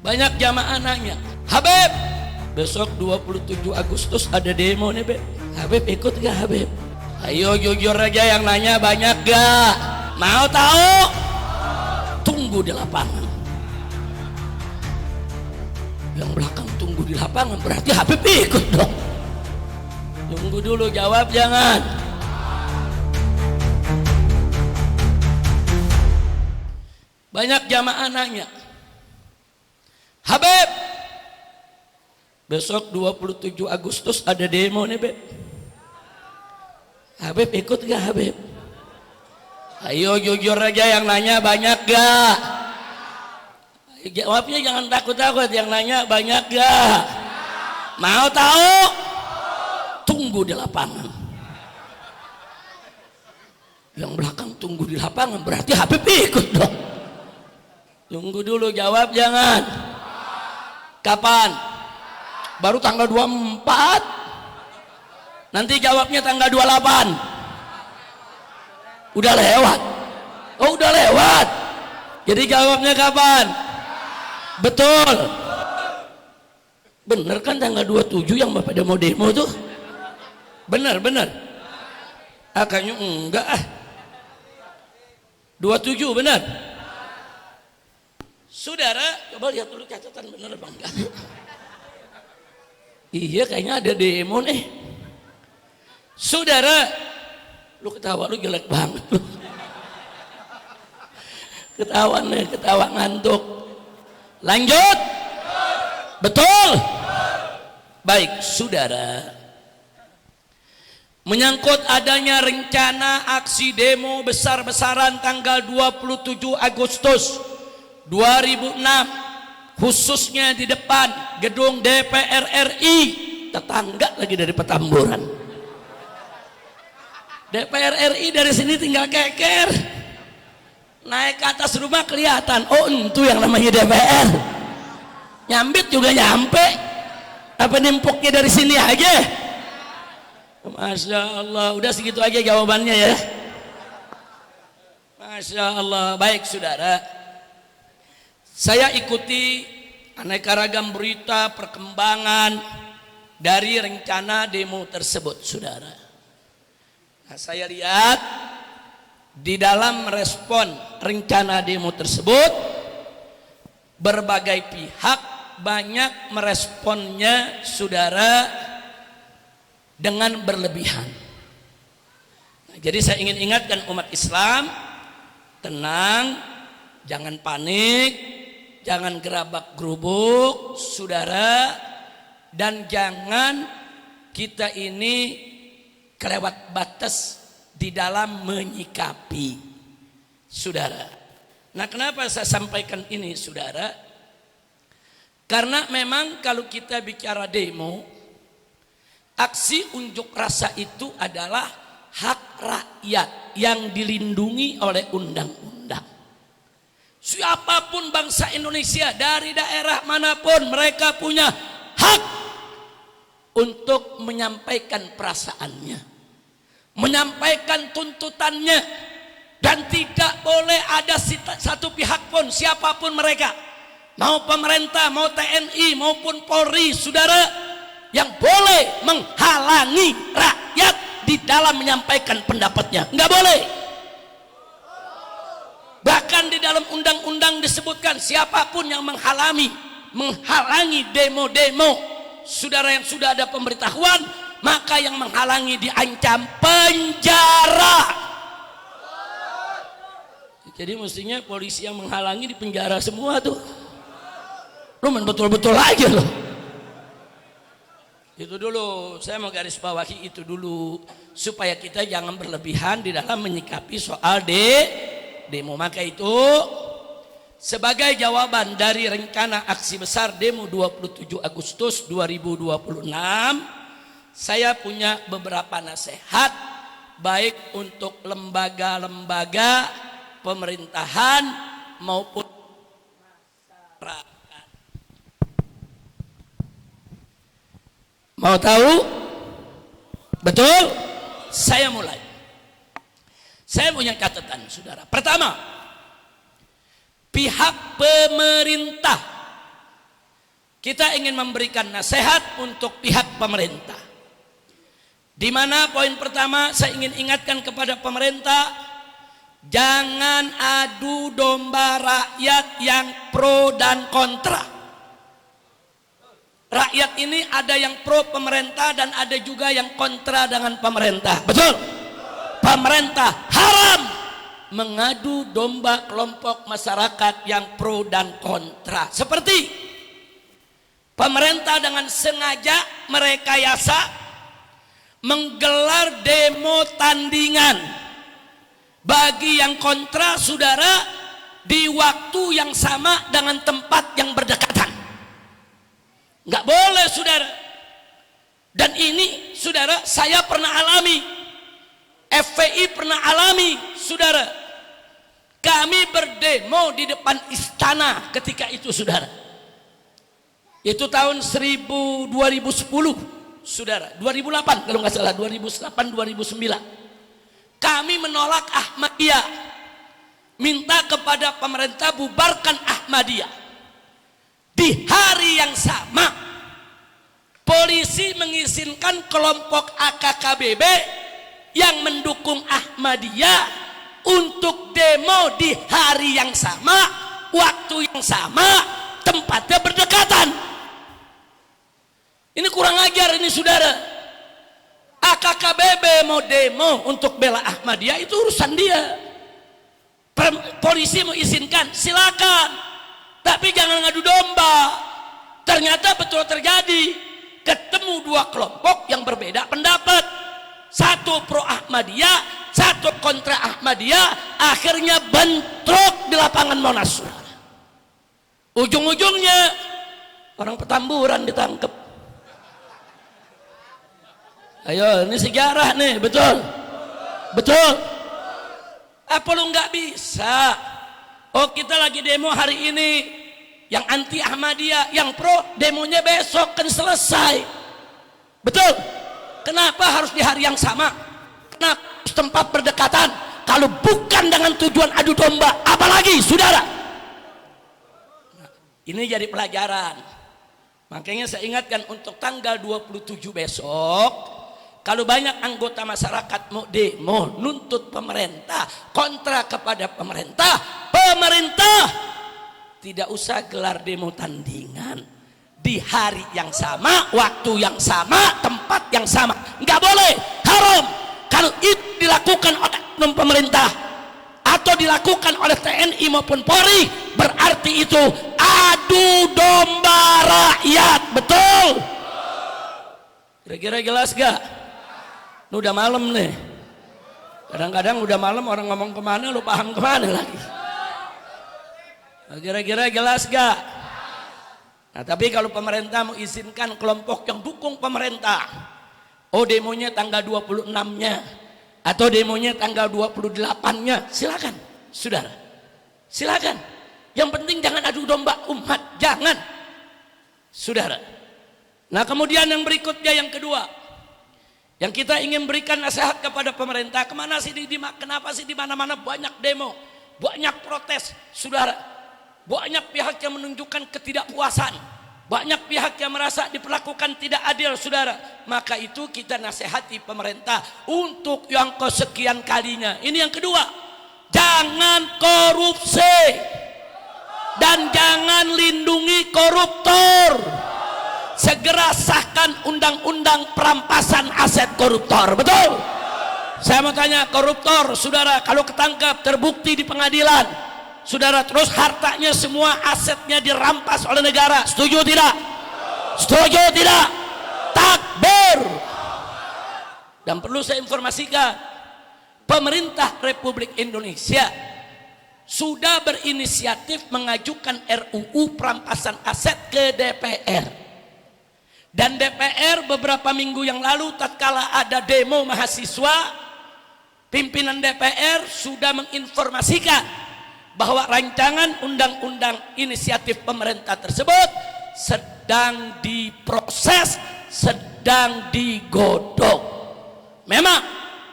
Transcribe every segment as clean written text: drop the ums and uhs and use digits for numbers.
Banyak jamaah nanya, Habib, besok 27 Agustus ada demo nih, Beb. Habib ikut gak, Habib? Ayo jujur aja, yang nanya banyak gak? Mau tahu? Tunggu di lapangan. Yang belakang tunggu di lapangan berarti Habib ikut dong. Tunggu dulu, jawab jangan. Banyak jamaah nanya, Habib, besok 27 Agustus ada demo nih, Beb. Habib ikut gak, Habib? Ayo jujur aja, yang nanya banyak gak? Jawabnya jangan takut-takut, yang nanya banyak gak? Mau tahu? Tunggu di lapangan. Yang belakang tunggu di lapangan berarti Habib ikut dong. Tunggu dulu, jawab jangan. Kapan? Baru tanggal 24. Nanti jawabnya tanggal 28. Udah lewat. Oh, udah lewat. Jadi jawabnya kapan? Betul. Bener kan tanggal 27 yang Bapak demo tuh? Bener. Kayaknya enggak. 27 bener. Saudara, coba lihat dulu catatan bener apa enggak. Iya, kayaknya ada demo nih. Saudara, lu ketawa lu jelek banget lu. Ketawa ngantuk. Lanjut. Betul. Baik, saudara. Menyangkut adanya rencana aksi demo besar-besaran tanggal 27 Agustus 2006, khususnya di depan gedung DPR RI, tetangga lagi dari Petamburan. DPR RI dari sini tinggal keker, naik ke atas rumah kelihatan, oh itu yang namanya DPR. Nyambit juga nyampe, apa nimpuknya dari sini aja. Masya Allah, udah segitu aja jawabannya ya. Masya Allah. Baik saudara, saya ikuti aneka ragam berita perkembangan dari rencana demo tersebut, saudara. Nah, saya lihat di dalam respon rencana demo tersebut, berbagai pihak banyak meresponnya, saudara, dengan berlebihan. Nah, jadi saya ingin ingatkan umat Islam, tenang, jangan panik, jangan gerabak gerubuk, saudara, dan jangan kita ini kelewat batas di dalam menyikapi, saudara. Nah, kenapa saya sampaikan ini, saudara? Karena memang kalau kita bicara demo, aksi unjuk rasa itu adalah hak rakyat yang dilindungi oleh undang-undang. Siapapun bangsa Indonesia dari daerah manapun, mereka punya hak untuk menyampaikan perasaannya, menyampaikan tuntutannya, dan tidak boleh ada satu pihak pun, siapapun mereka, mau pemerintah, mau TNI maupun Polri, saudara, yang boleh menghalangi rakyat di dalam menyampaikan pendapatnya. Enggak boleh. Bahkan di dalam undang-undang disebutkan, siapapun yang menghalangi demo-demo, saudara, yang sudah ada pemberitahuan, maka yang menghalangi diancam penjara. Jadi mestinya polisi yang menghalangi di penjara semua tuh. Lu betul-betul aja loh. Itu dulu, saya mau garis bawahi itu dulu, supaya kita jangan berlebihan di dalam menyikapi soal demo. Maka itu sebagai jawaban dari rencana aksi besar demo 27 Agustus 2026, saya punya beberapa nasihat, baik untuk lembaga-lembaga pemerintahan maupun masyarakat. Mau tahu? Betul? Saya mulai. Saya punya catatan, saudara. Pertama, pihak pemerintah kita ingin memberikan nasihat untuk pihak pemerintah. Di mana poin pertama saya ingin ingatkan kepada pemerintah, jangan adu domba rakyat yang pro dan kontra. Rakyat ini ada yang pro pemerintah dan ada juga yang kontra dengan pemerintah. Betul? Pemerintah haram mengadu domba kelompok masyarakat yang pro dan kontra. Seperti pemerintah dengan sengaja merekayasa menggelar demo tandingan bagi yang kontra, saudara, di waktu yang sama dengan tempat yang berdekatan. Nggak boleh, saudara. Dan ini, saudara, saya pernah alami, FPI pernah alami, saudara. Kami berdemo di depan istana ketika itu, saudara. Itu tahun 2010, saudara. 2008 kalau nggak salah, 2008-2009. Kami menolak Ahmadiyah, minta kepada pemerintah bubarkan Ahmadiyah. Di hari yang sama, polisi mengizinkan kelompok AKKBB yang mendukung Ahmadiyah untuk demo di hari yang sama, waktu yang sama, tempatnya berdekatan. Ini kurang ajar ini, saudara. AKKBB mau demo untuk bela Ahmadiyah, itu urusan dia. Polisi mau izinkan, silakan. Tapi jangan ngadu domba. Ternyata betul terjadi, ketemu dua kelompok yang berbeda pendapat. Satu pro Ahmadiyah, satu kontra Ahmadiyah. Akhirnya bentrok di lapangan Monas. Ujung-ujungnya orang Petamburan ditangkap. Ayo, ini sejarah nih, betul? Betul? Apa lu nggak bisa? Oh, kita lagi demo hari ini, yang anti Ahmadiyah, yang pro demonya besok kan selesai. Betul? Kenapa harus di hari yang sama? Kenapa tempat berdekatan? Kalau bukan dengan tujuan adu domba, apalagi, saudara? Nah, ini jadi pelajaran. Makanya saya ingatkan untuk tanggal 27 besok, kalau banyak anggota masyarakat mau demo nuntut pemerintah, kontra kepada pemerintah, pemerintah tidak usah gelar demo tandingan di hari yang sama, waktu yang sama, tempat yang sama. Nggak boleh, haram. Kalau itu dilakukan oleh oknum pemerintah atau dilakukan oleh TNI maupun Polri, berarti itu adu domba rakyat. Betul? Kira-kira jelas gak? Ini udah malam nih. Kadang-kadang udah malam orang ngomong kemana, lu paham kemana lagi. Kira-kira jelas gak? Nah, tapi kalau pemerintah mau izinkan kelompok yang dukung pemerintah, oh demonya tanggal 26-nya atau demonya tanggal 28-nya, silakan, saudara. Silakan. Yang penting jangan adu domba umat, jangan, saudara. Nah, kemudian yang berikutnya, yang kedua, yang kita ingin berikan nasihat kepada pemerintah, kenapa sih di mana-mana banyak demo, banyak protes, saudara. Banyak pihak yang menunjukkan ketidakpuasan, banyak pihak yang merasa diperlakukan tidak adil, saudara. Maka itu kita nasihati pemerintah untuk yang kesekian kalinya. Ini yang kedua, jangan korupsi dan jangan lindungi koruptor. Segera sahkan undang-undang perampasan aset koruptor. Betul? Saya mau tanya, koruptor, saudara, kalau ketangkap terbukti di pengadilan, saudara, terus hartanya semua asetnya dirampas oleh negara, setuju tidak? Setuju tidak? Takbir. Dan perlu saya informasikan, pemerintah Republik Indonesia sudah berinisiatif mengajukan RUU perampasan aset ke DPR. Dan DPR beberapa minggu yang lalu tatkala ada demo mahasiswa, pimpinan DPR sudah menginformasikan bahwa rancangan undang-undang inisiatif pemerintah tersebut sedang diproses, sedang digodok. Memang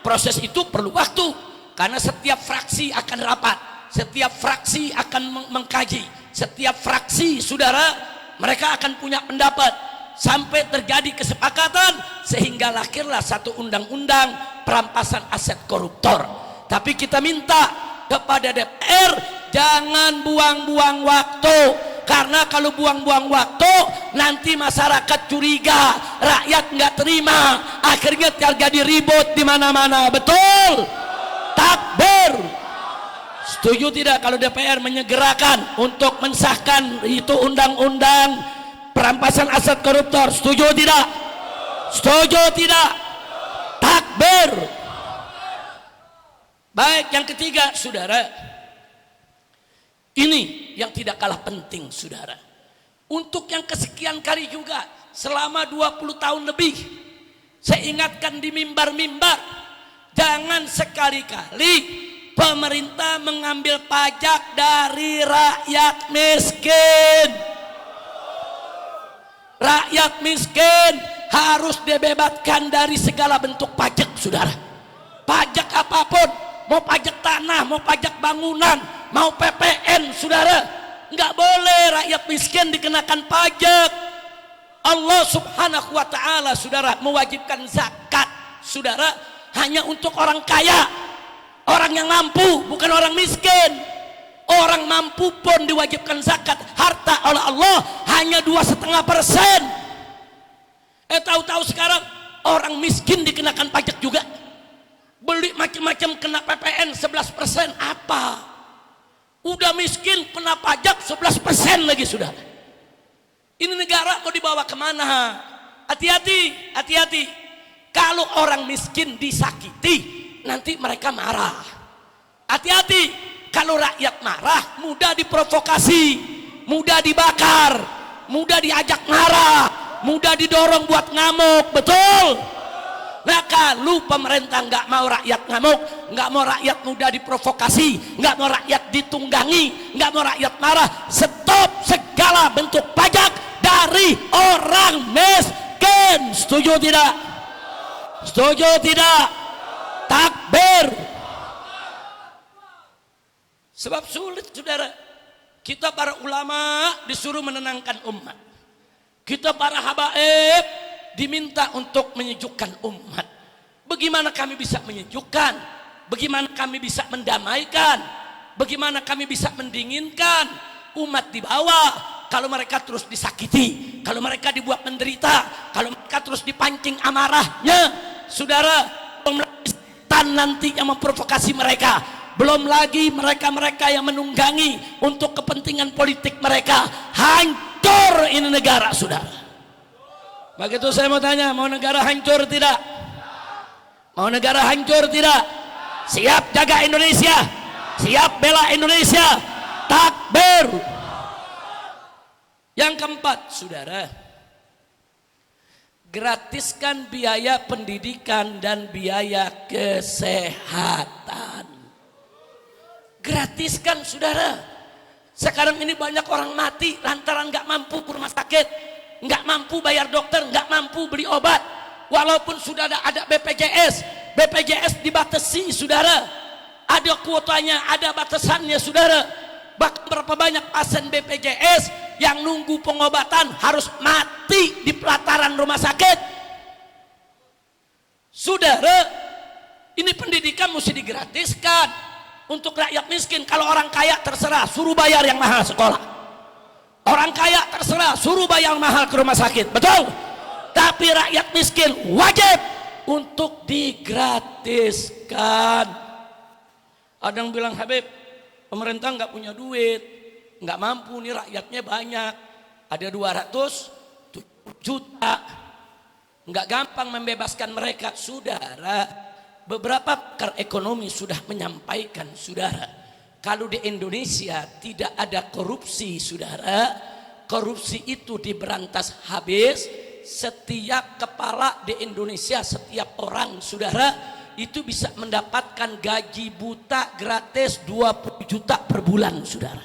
proses itu perlu waktu, karena setiap fraksi akan rapat, setiap fraksi akan mengkaji, setiap fraksi, saudara, mereka akan punya pendapat sampai terjadi kesepakatan sehingga lahirlah satu undang-undang perampasan aset koruptor. Tapi kita minta kepada DPR jangan buang-buang waktu, karena kalau buang-buang waktu nanti masyarakat curiga, rakyat nggak terima, akhirnya terjadi ribut di mana-mana. Betul? Takbir. Setuju tidak kalau DPR menyegerakan untuk mensahkan itu undang-undang perampasan aset koruptor? Setuju tidak? Setuju tidak? Takbir. Baik, yang ketiga, saudara, ini yang tidak kalah penting, saudara. Untuk yang kesekian kali juga selama 20 tahun lebih saya ingatkan di mimbar-mimbar, jangan sekali-kali pemerintah mengambil pajak dari rakyat miskin. Rakyat miskin harus dibebaskan dari segala bentuk pajak, saudara. Pajak apapun, mau pajak tanah, mau pajak bangunan, mau PPN, saudara, nggak boleh rakyat miskin dikenakan pajak. Allah subhanahu wa ta'ala, saudara, mewajibkan zakat, saudara, hanya untuk orang kaya, orang yang mampu, bukan orang miskin. Orang mampu pun diwajibkan zakat harta oleh Allah hanya 2,5%. Tahu-tahu sekarang orang miskin dikenakan pajak juga. Beli macam-macam kena PPN 11%. Apa? Udah miskin kena pajak 11% lagi, sudah. Ini negara mau dibawa kemana? Hati-hati, hati-hati. Kalau orang miskin disakiti, nanti mereka marah. Hati-hati. Kalau rakyat marah, mudah diprovokasi, mudah dibakar, mudah diajak marah, mudah didorong buat ngamuk. Betul? Nah, kalau pemerintah nggak mau rakyat ngamuk, nggak mau rakyat mudah diprovokasi, nggak mau rakyat ditunggangi, nggak mau rakyat marah, stop segala bentuk pajak dari orang miskin. Setuju tidak? Setuju tidak? Takbir. Sebab sulit, saudara. Kita para ulama disuruh menenangkan umat. Kita para habaib diminta untuk menyejukkan umat. Bagaimana kami bisa menyejukkan? Bagaimana kami bisa mendamaikan? Bagaimana kami bisa mendinginkan umat di bawah? Kalau mereka terus disakiti, kalau mereka dibuat menderita, kalau mereka terus dipancing amarahnya, saudara, setan nanti yang memprovokasi mereka. Belum lagi mereka-mereka yang menunggangi untuk kepentingan politik mereka. Hancur ini negara, saudara. Begitu saya mau tanya, mau negara hancur tidak? Mau negara hancur tidak? Siap jaga Indonesia? Siap bela Indonesia? Takbir. Yang keempat, saudara, gratiskan biaya pendidikan dan biaya kesehatan. Gratiskan, saudara. Sekarang ini banyak orang mati lantaran nggak mampu ke rumah sakit, nggak mampu bayar dokter, nggak mampu beli obat. Walaupun sudah ada BPJS, BPJS dibatasi, saudara. Ada kuotanya, ada batasannya, saudara. Bahkan berapa banyak pasien BPJS yang nunggu pengobatan harus mati di pelataran rumah sakit. Saudara, ini pendidikan mesti digratiskan untuk rakyat miskin. Kalau orang kaya terserah, suruh bayar yang mahal sekolah. Orang kaya terserah, suruh bayar yang mahal ke rumah sakit. Betul? Tapi rakyat miskin wajib untuk digratiskan. Ada yang bilang, Habib, pemerintah nggak punya duit, nggak mampu nih, rakyatnya banyak, ada 200 juta, nggak gampang membebaskan mereka. Saudara, beberapa pakar ekonomi sudah menyampaikan, saudara, kalau di Indonesia tidak ada korupsi, saudara, korupsi itu diberantas habis. Setiap kepala di Indonesia, setiap orang, saudara, itu bisa mendapatkan gaji buta gratis 20 juta per bulan, saudara.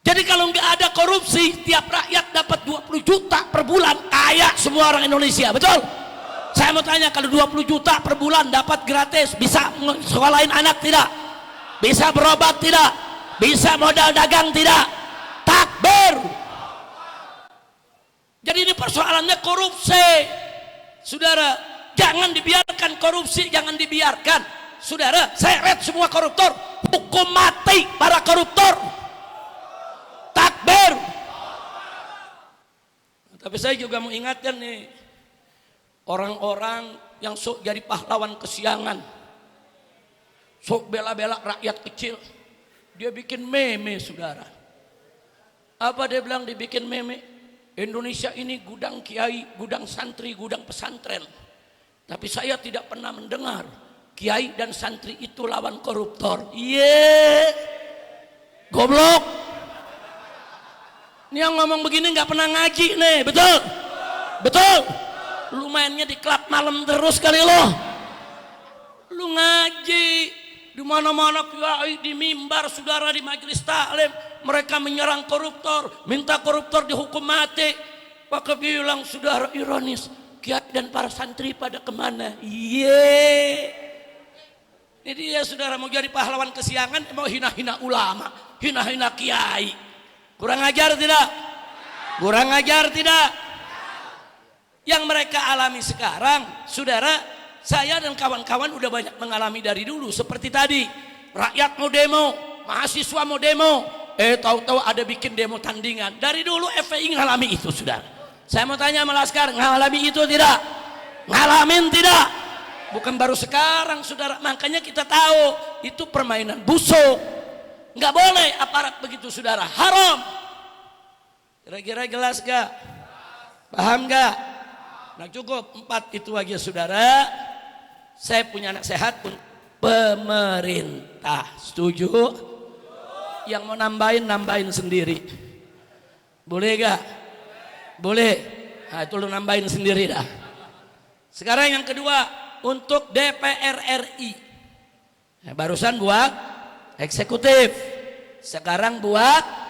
Jadi kalau nggak ada korupsi, tiap rakyat dapat 20 juta per bulan, kaya semua orang Indonesia. Betul? Saya mau tanya, kalau 20 juta per bulan dapat gratis, bisa sekolahin anak tidak? Bisa berobat tidak? Bisa modal dagang tidak? Tak Takbir. Jadi ini persoalannya korupsi. Saudara, jangan dibiarkan korupsi, jangan dibiarkan. Saudara, seret semua koruptor, hukum mati para koruptor. Takbir. Tapi saya juga mau ingatkan nih, orang-orang yang sok jadi pahlawan kesiangan, sok bela-bela rakyat kecil, dia bikin meme, saudara. Apa dia bilang dibikin meme? Indonesia ini gudang kiai, gudang santri, gudang pesantren. Tapi saya tidak pernah mendengar kiai dan santri itu lawan koruptor. Goblok. Ini yang ngomong begini nggak pernah ngaji nih, betul? Betul. Lu mainnya di klub malam terus kali lo. Lu ngaji di mana-mana kiai, di mimbar, saudara, di majelis taklim, mereka menyerang koruptor, minta koruptor dihukum mati. Maka bilang, saudara, ironis, kiai dan para santri pada kemana? Ini dia, saudara, mau jadi pahlawan kesiangan, mau hina-hina ulama, hina-hina kiai. Kurang ajar tidak? Kurang ajar tidak? Yang mereka alami sekarang, saudara, saya dan kawan-kawan udah banyak mengalami dari dulu. Seperti tadi, rakyat mau demo, mahasiswa mau demo, tahu-tahu ada bikin demo tandingan. Dari dulu FPI ngalami itu, saudara. Saya mau tanya sama Laskar, ngalami itu tidak? Ngalamin tidak? Bukan baru sekarang, saudara. Makanya kita tahu itu permainan busuk. Nggak boleh aparat begitu, saudara. Haram. Kira-kira jelas gak? Paham gak? Nah cukup 4 itu aja, saudara. Saya punya nasihat untuk pemerintah. Setuju? Yang mau nambahin sendiri. Boleh gak? Boleh. Nah itu lu nambahin sendiri dah. Sekarang yang kedua, untuk DPR RI. Nah, barusan buat eksekutif. Sekarang buat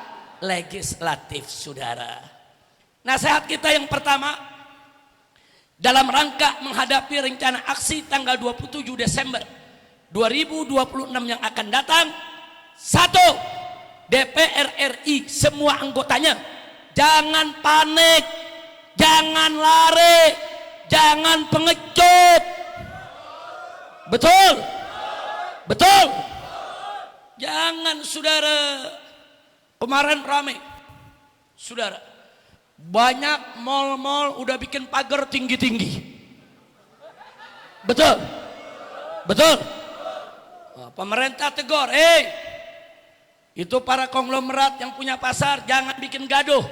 legislatif, saudara. Nasihat kita yang pertama, dalam rangka menghadapi rencana aksi tanggal 27 Desember 2026 yang akan datang. 1. DPR RI semua anggotanya jangan panik, jangan lari, jangan pengecut. Betul? Betul? Jangan, saudara. Kemarin ramai, saudara, banyak mal-mal udah bikin pagar tinggi-tinggi. Betul? Betul? Nah, pemerintah tegur, itu para konglomerat yang punya pasar jangan bikin gaduh,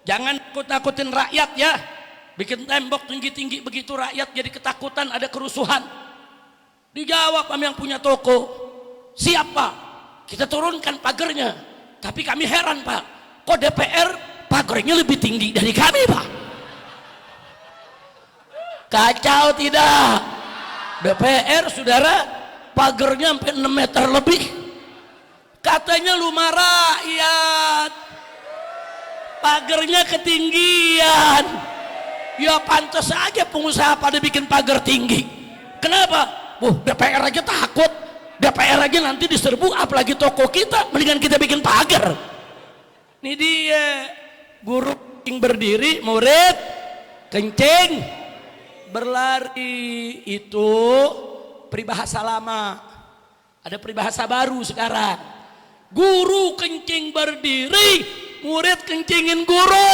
jangan takut-takutin rakyat ya. Bikin tembok tinggi-tinggi begitu rakyat jadi ketakutan, ada kerusuhan. Dijawab sama yang punya toko, siapa? Kita turunkan pagarnya. Tapi kami heran, Pak, kok DPR pagarnya lebih tinggi dari kami, Pak? Kacau tidak? DPR, saudara, pagarnya sampai 6 meter lebih. Katanya rumah rakyat, pagarnya ketinggian. Ya pantas aja pengusaha pada bikin pagar tinggi. Kenapa? DPR aja takut. DPR aja nanti diserbu, apalagi toko kita, mendingan kita bikin pagar. Ini dia, guru kencing berdiri, murid kencing berlari. Itu peribahasa lama, ada peribahasa baru sekarang. Guru kencing berdiri, murid kencingin guru.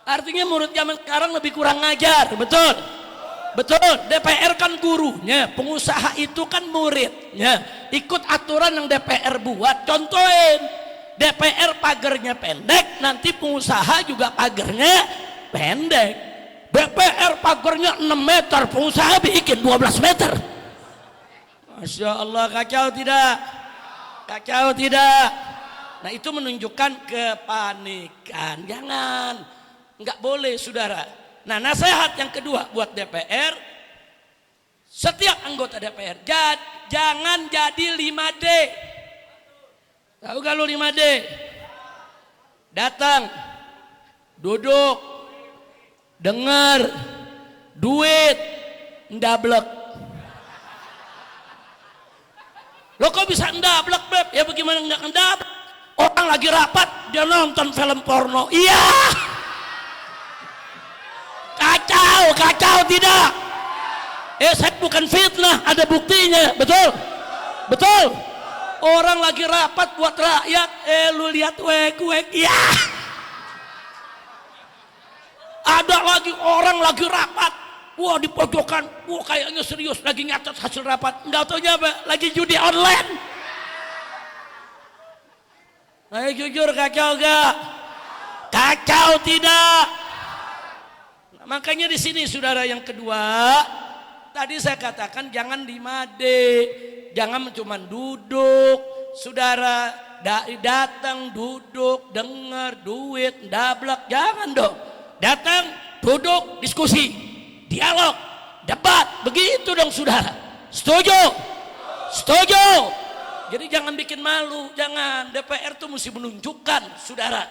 Artinya murid zaman sekarang lebih kurang ngajar. Betul? Betul, DPR kan gurunya, pengusaha itu kan muridnya. Ikut aturan yang DPR buat. Contohin, DPR pagarnya pendek, nanti pengusaha juga pagarnya pendek. DPR pagarnya 6 meter, pengusaha bikin 12 meter. Masya Allah, kacau tidak? Kacau tidak? Nah itu menunjukkan kepanikan. Jangan, nggak boleh, saudara. Nah nasihat yang kedua buat DPR, setiap anggota DPR jangan jadi 5D. Tahu gak lu 5D? Datang, duduk, dengar, duit, ndablek. Lo kok bisa ndablek, Beb? Ya bagaimana nggak ndablek? lagi rapat dia nonton film porno. Iya. Kacau tidak? Saya bukan fitnah, ada buktinya, betul? Betul. Orang lagi rapat buat rakyat, lu lihat wek, ya. Ada lagi orang lagi rapat, wah di pojokan, wah kayaknya serius lagi nyatet hasil rapat, nggak taunya apa, lagi judi online. Ayo jujur, kacau gak? Kacau tidak? Nah, makanya di sini saudara yang kedua, tadi saya katakan jangan dimade, jangan cuma duduk, saudara datang duduk, dengar duit, dablak, jangan dong. Datang, duduk, diskusi, dialog, debat, begitu dong saudara. Setuju? Setuju? Jadi jangan bikin malu, jangan. DPR tuh mesti menunjukkan saudara,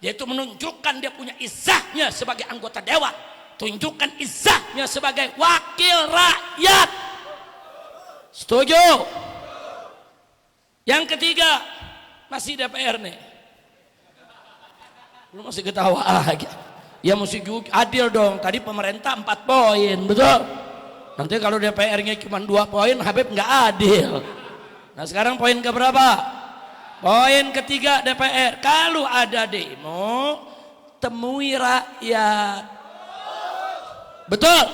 yaitu menunjukkan dia punya izahnya sebagai anggota dewan, tunjukkan izahnya sebagai wakil rakyat. Setuju? Yang ketiga, masih DPR nih. Lu masih ketawa aja. Ya mesti adil dong. Tadi pemerintah 4 poin, betul? Nanti kalau DPR-nya cuma 2 poin, Habib nggak adil. Nah sekarang poin keberapa? Poin ketiga DPR. Kalau ada demo, temui rakyat. Betul?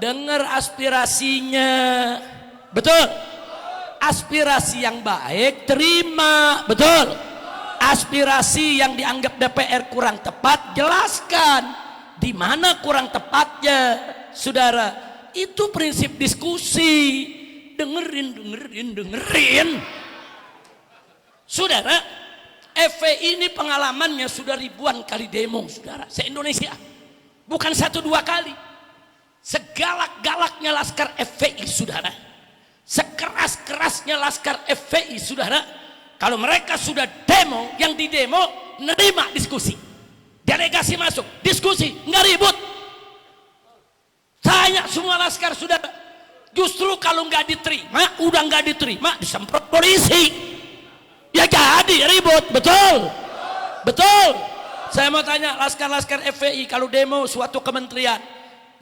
Dengar aspirasinya. Betul? Aspirasi yang baik terima. Betul? Aspirasi yang dianggap DPR kurang tepat, jelaskan di mana kurang tepatnya, saudara. Itu prinsip diskusi. Dengerin. Saudara, FPI ini pengalamannya sudah ribuan kali demo, saudara, se-Indonesia. Bukan 1-2 kali. Segalak-galaknya laskar FPI, saudara. Sekeras-kerasnya laskar FPI, saudara. Kalau mereka sudah demo, yang di demo nerima diskusi. Delegasi masuk, diskusi, nggak ribut. Tanya semua laskar, saudara. Justru kalau nggak diterima, udah nggak diterima, disemprot polisi. Ya jadi ribut, betul? Betul. Saya mau tanya laskar-laskar FPI kalau demo suatu kementerian,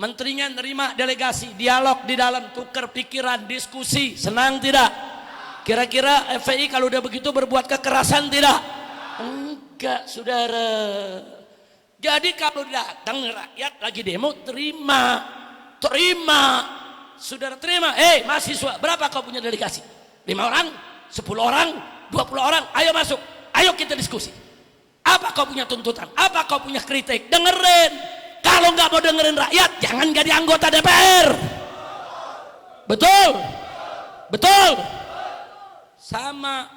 menterinya nerima delegasi, dialog di dalam, tukar pikiran, diskusi, senang tidak? Kira-kira FPI kalau udah begitu berbuat kekerasan tidak? Enggak, saudara. Jadi kalau datang rakyat lagi demo, terima. Saudara terima. Mahasiswa, berapa kau punya delegasi? 5 orang, 10 orang, 20 orang, ayo masuk, ayo kita diskusi. Apa kau punya tuntutan? Apa kau punya kritik? Dengerin. Kalau nggak mau dengerin rakyat, jangan jadi anggota DPR. Betul? Betul? Sama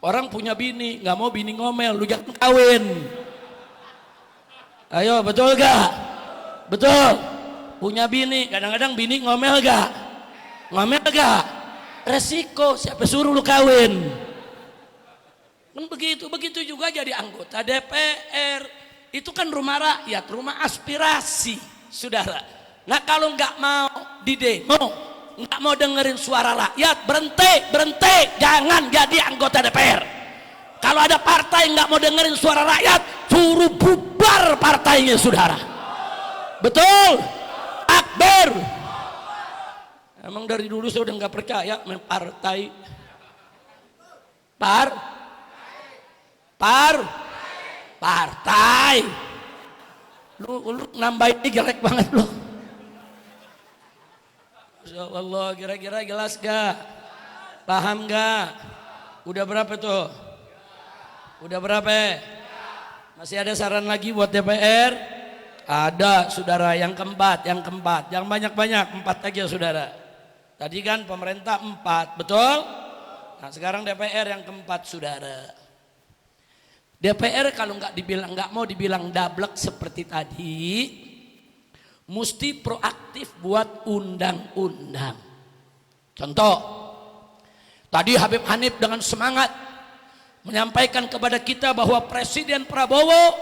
orang punya bini, nggak mau bini ngomel, lu jangan kawin. Ayo, betul gak? Betul. Punya bini, kadang-kadang bini ngomel gak? Ngomel gak? Resiko, siapa suruh lu kawin? Kan begitu juga jadi anggota DPR. Itu kan rumah rakyat, rumah aspirasi, saudara. Nah kalau nggak mau di demo, nggak mau dengerin suara rakyat, berhenti, jangan jadi anggota DPR. Kalau ada partai nggak mau dengerin suara rakyat, suruh bubar partainya, saudara. Betul? Akbar. Emang dari dulu saya udah nggak percaya main partai. Partai. Lu nambahin ini jelek banget lu. Insyaallah, kira-kira jelas gak? Paham gak? Udah berapa tuh? Udah berapa? Masih ada saran lagi buat DPR? Ada, saudara. Yang keempat. Jangan banyak-banyak, 4 aja, saudara. Tadi kan pemerintah 4, betul? Nah sekarang DPR yang keempat, saudara. DPR kalau nggak mau dibilang dablek seperti tadi, mesti proaktif buat undang-undang. Contoh, tadi Habib Hanif dengan semangat menyampaikan kepada kita bahwa Presiden Prabowo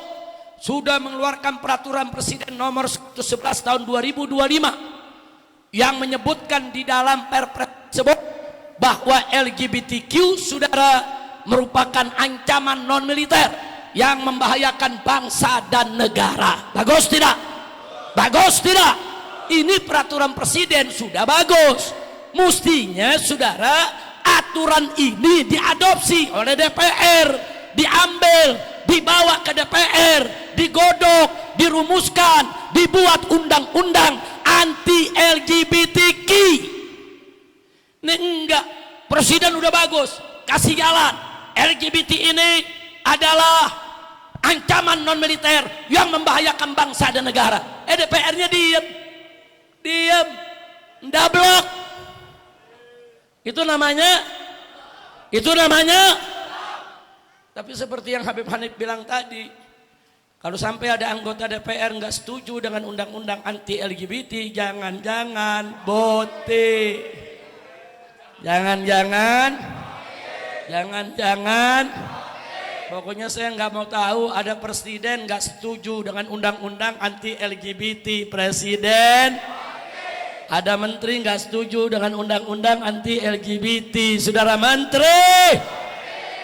sudah mengeluarkan peraturan Presiden nomor 11 tahun 2025 yang menyebutkan di dalam perpres tersebut bahwa LGBTQ, saudara, merupakan ancaman non militer yang membahayakan bangsa dan negara. Bagus tidak? Bagus tidak? Ini peraturan presiden sudah bagus. Mestinya saudara, aturan ini diadopsi oleh DPR, diambil, dibawa ke DPR, digodok, dirumuskan, dibuat undang-undang anti LGBTQ. Ini enggak, presiden udah bagus, kasih jalan. LGBT ini adalah ancaman non militer yang membahayakan bangsa dan negara. DPR-nya diam, ndablok. Itu namanya. Tapi seperti yang Habib Hanif bilang tadi, kalau sampai ada anggota DPR nggak setuju dengan undang-undang anti LGBT, jangan-jangan bote. Jangan-jangan, pokoknya saya nggak mau tahu ada presiden nggak setuju dengan undang-undang anti LGBT. Presiden, ada menteri nggak setuju dengan undang-undang anti LGBT. Saudara menteri,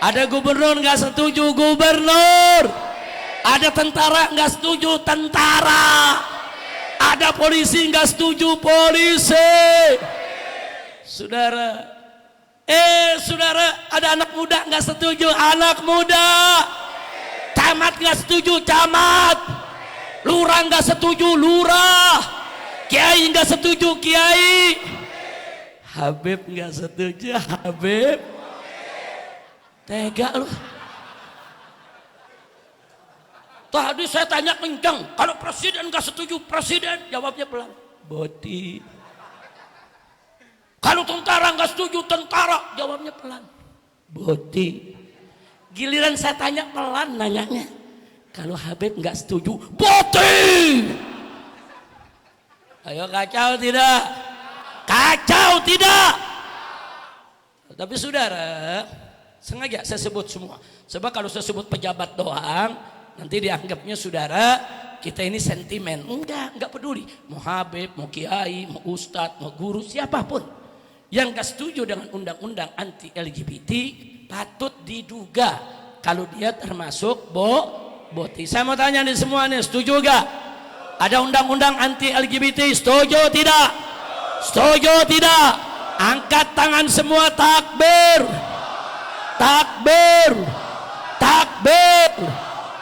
ada gubernur nggak setuju, gubernur. Ada tentara nggak setuju, tentara. Ada polisi nggak setuju, polisi. Saudara, ada anak muda nggak setuju, anak muda. Camat nggak setuju, camat. Lurah nggak setuju, lurah. Kiai nggak setuju, kiai. Habib nggak setuju, Habib. Tega lu. Tadi saya tanya kencang, kalau presiden nggak setuju, presiden jawabnya pelan. Boti. Kalau tentara nggak setuju, tentara jawabnya pelan. Boti. Giliran saya tanya pelan nanyanya. Kalau Habib nggak setuju, boti. Ayo, kacau tidak? Kacau tidak? Tapi saudara, sengaja saya sebut semua. Sebab kalau saya sebut pejabat doang, nanti dianggapnya saudara kita ini sentimen. Enggak peduli. Mau Habib, mau kiai, mau ustadz, mau guru, siapapun yang gak setuju dengan undang-undang anti LGBT, patut diduga kalau dia termasuk boti. Saya mau tanya nih semua nih, setuju gak? Ada undang-undang anti LGBT, setuju tidak? Setuju tidak? Angkat tangan semua, takbir. Takbir. Takbir.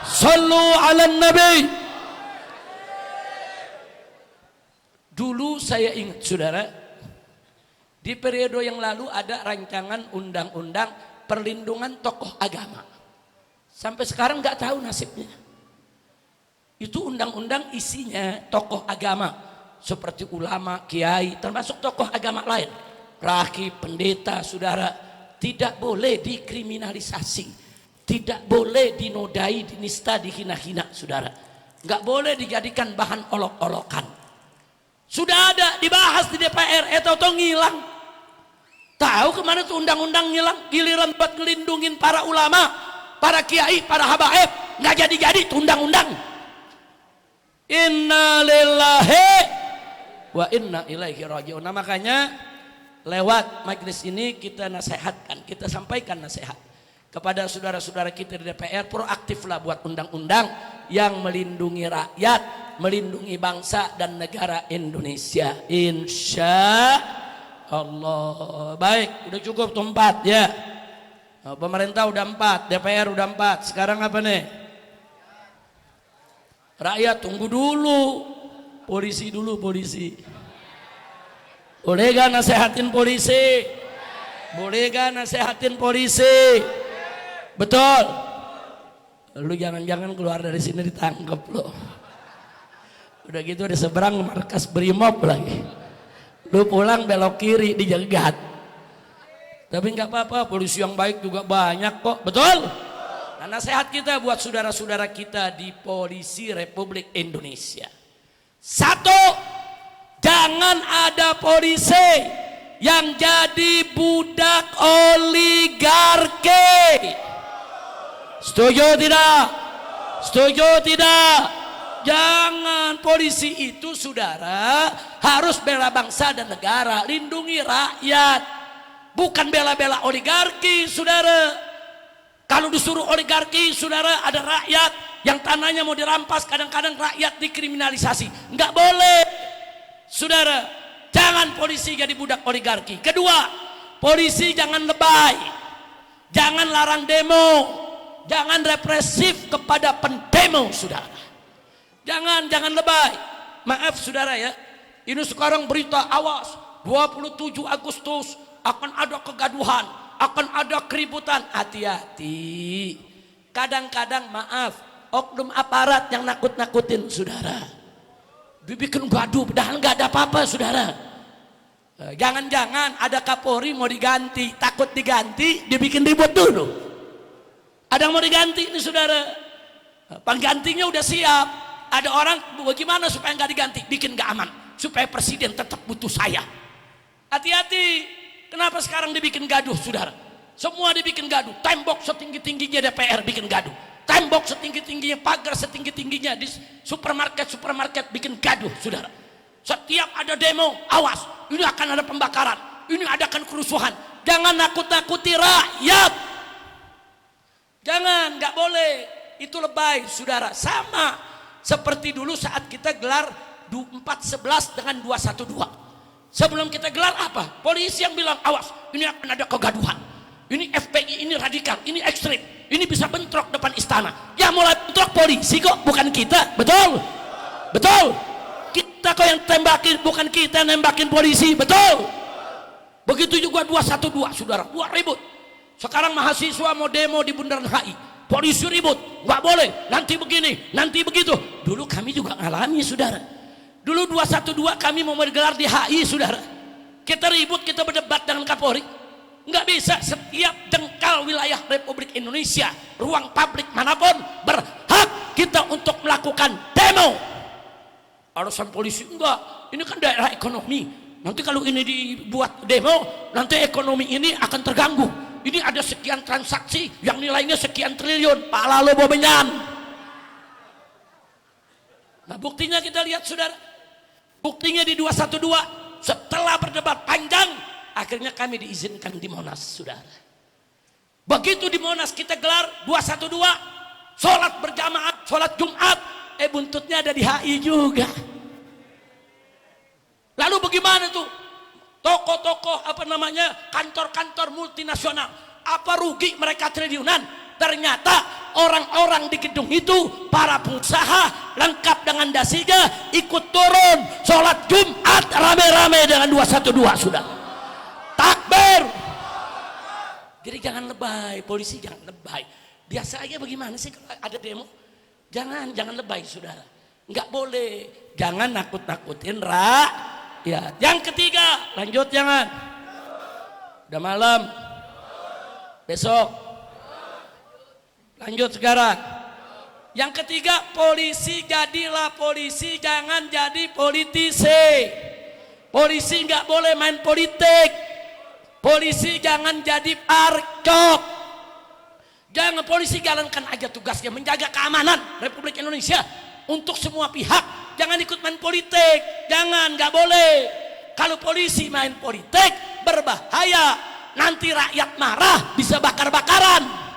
Sallu ala nabi. Dulu saya ingat saudara, di periode yang lalu ada rancangan undang-undang perlindungan tokoh agama. Sampai sekarang nggak tahu nasibnya. Itu undang-undang isinya tokoh agama seperti ulama, kiai, termasuk tokoh agama lain, rahib, pendeta, saudara, tidak boleh dikriminalisasi, tidak boleh dinodai, dinista, dihina-hina, saudara. Nggak boleh dijadikan bahan olok-olokan. Sudah ada dibahas di DPR, tahu-tahu ngilang. Tahu kemana tuh undang-undang ngilang? Giliran buat ngelindungin para ulama, para kiai, para habaib, nggak jadi-jadi tuh undang-undang. Inna lillahi wa inna ilaihi raji'un. Nah, makanya lewat majelis ini kita nasihatkan, kita sampaikan nasihat kepada saudara-saudara kita di DPR, proaktiflah buat undang-undang yang melindungi rakyat, melindungi bangsa dan negara Indonesia. Insya Allah. Baik, udah cukup tuh 4 ya. Pemerintah udah 4, DPR udah 4. Sekarang apa nih? Rakyat tunggu dulu. Polisi dulu, polisi. Boleh gak nasehatin polisi? Boleh gak nasehatin polisi? Betul. Lu jangan-jangan keluar dari sini ditangkap lo. Udah gitu ada seberang markas Brimob lagi. Lu pulang belok kiri dijegat. Tapi nggak apa-apa, polisi yang baik juga banyak kok. Betul? Nah, nasihat kita buat saudara-saudara kita di Polisi Republik Indonesia. 1, jangan ada polisi yang jadi budak oligarki. Setuju tidak? Setuju tidak? Jangan. Polisi itu saudara harus bela bangsa dan negara, lindungi rakyat, bukan bela-bela oligarki saudara. Kalau disuruh oligarki, saudara, ada rakyat yang tanahnya mau dirampas, kadang-kadang rakyat dikriminalisasi. Nggak boleh, saudara. Jangan polisi jadi budak oligarki. Kedua, polisi jangan lebay, jangan larang demo, jangan represif kepada pendemo, saudara. Jangan lebay. Maaf, saudara ya, ini sekarang berita, awas, 27 Agustus akan ada kegaduhan, akan ada keributan. Hati-hati. Kadang-kadang maaf, oknum aparat yang nakut-nakutin saudara, dibikin gaduh padahal nggak ada apa-apa, saudara. Jangan-jangan ada Kapolri mau diganti, takut diganti dibikin ribut dulu. Ada yang mau diganti ini, saudara, penggantinya udah siap. Ada orang bagaimana supaya nggak diganti, bikin nggak aman, supaya presiden tetap butuh saya. Hati-hati. Kenapa sekarang dibikin gaduh, saudara? Semua dibikin gaduh. Tembok setinggi-tingginya DPR bikin gaduh. Tembok setinggi-tingginya, pagar setinggi-tingginya di supermarket bikin gaduh, saudara. Setiap ada demo, awas, ini akan ada pembakaran, ini adakan kerusuhan. Jangan nakut-nakuti rakyat. Jangan, nggak boleh. Itu lebay, saudara. Sama seperti dulu saat kita gelar 411 dengan 212. Sebelum kita gelar apa? Polisi yang bilang, awas, ini akan ada kegaduhan. Ini FPI, ini radikal, ini ekstrim, ini bisa bentrok depan istana. Ya mulai bentrok polisi kok, bukan kita. Betul? Betul? Kita kok yang tembakin, bukan kita nembakin polisi. Betul? Begitu juga 212, saudara. Buat ribut. Sekarang mahasiswa mau demo di Bundaran HI, polisi ribut, nggak boleh, nanti begini, nanti begitu. Dulu kami juga ngalami, saudara. Dulu 212 kami mau menggelar di HI, saudara. Kita ribut, kita berdebat dengan Kapolri. Nggak bisa, setiap jengkal wilayah Republik Indonesia, ruang publik manapun, berhak kita untuk melakukan demo. Alasan polisi, enggak, ini kan daerah ekonomi. Nanti kalau ini dibuat demo, nanti ekonomi ini akan terganggu. Ini ada sekian transaksi yang nilainya sekian triliun. Pala lo bobenyan. Nah buktinya kita lihat, saudara. Buktinya di 212, setelah berdebat panjang, akhirnya kami diizinkan di Monas, saudara. Begitu di Monas kita gelar 212, sholat berjamaah, sholat Jumat, buntutnya ada di HI juga. Lalu bagaimana tuh? Toko-toko kantor-kantor multinasional, apa rugi mereka triliunan? Ternyata orang-orang di gedung itu, para pengusaha lengkap dengan dasinya, ikut turun sholat Jumat rame-rame dengan 212, sudah. Takbir. Jadi jangan lebay, polisi jangan lebay. Biasa aja bagaimana sih kalau ada demo? Jangan lebay, saudara. Nggak boleh. Jangan nakut-nakutin rakyat. Yang ketiga, lanjut jangan. Udah malam. Besok. Lanjut sekarang. Yang ketiga, polisi jadilah polisi, jangan jadi politisi. Polisi nggak boleh main politik. Polisi jangan jadi parcok. Jangan, polisi jalankan aja tugasnya menjaga keamanan Republik Indonesia untuk semua pihak. Jangan ikut main politik. Jangan, nggak boleh. Kalau polisi main politik berbahaya. Nanti rakyat marah, bisa bakar-bakaran.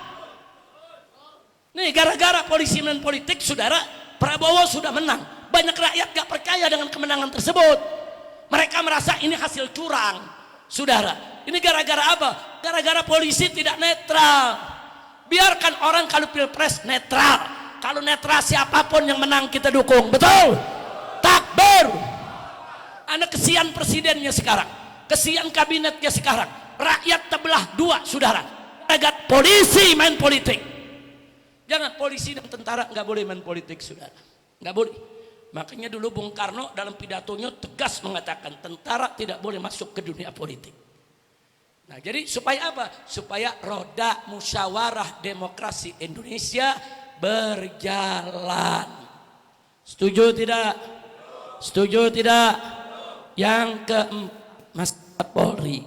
Nih gara-gara polisi main politik, saudara, Prabowo sudah menang. Banyak rakyat gak percaya dengan kemenangan tersebut. Mereka merasa ini hasil curang, saudara. Ini gara-gara apa? Gara-gara polisi tidak netral. Biarkan orang kalau pilpres netral. Kalau netral, siapapun yang menang kita dukung. Betul? Takbir. Anak kesian presidennya sekarang, kesian kabinetnya sekarang. Rakyat terbelah dua, saudara. Agar polisi main politik. Jangan, polisi dan tentara nggak boleh main politik, saudara. Nggak boleh. Makanya dulu Bung Karno dalam pidatonya tegas mengatakan tentara tidak boleh masuk ke dunia politik. Nah, jadi supaya apa? Supaya roda musyawarah demokrasi Indonesia berjalan. Setuju tidak? Setuju tidak? Yang keempat, Mas Polri,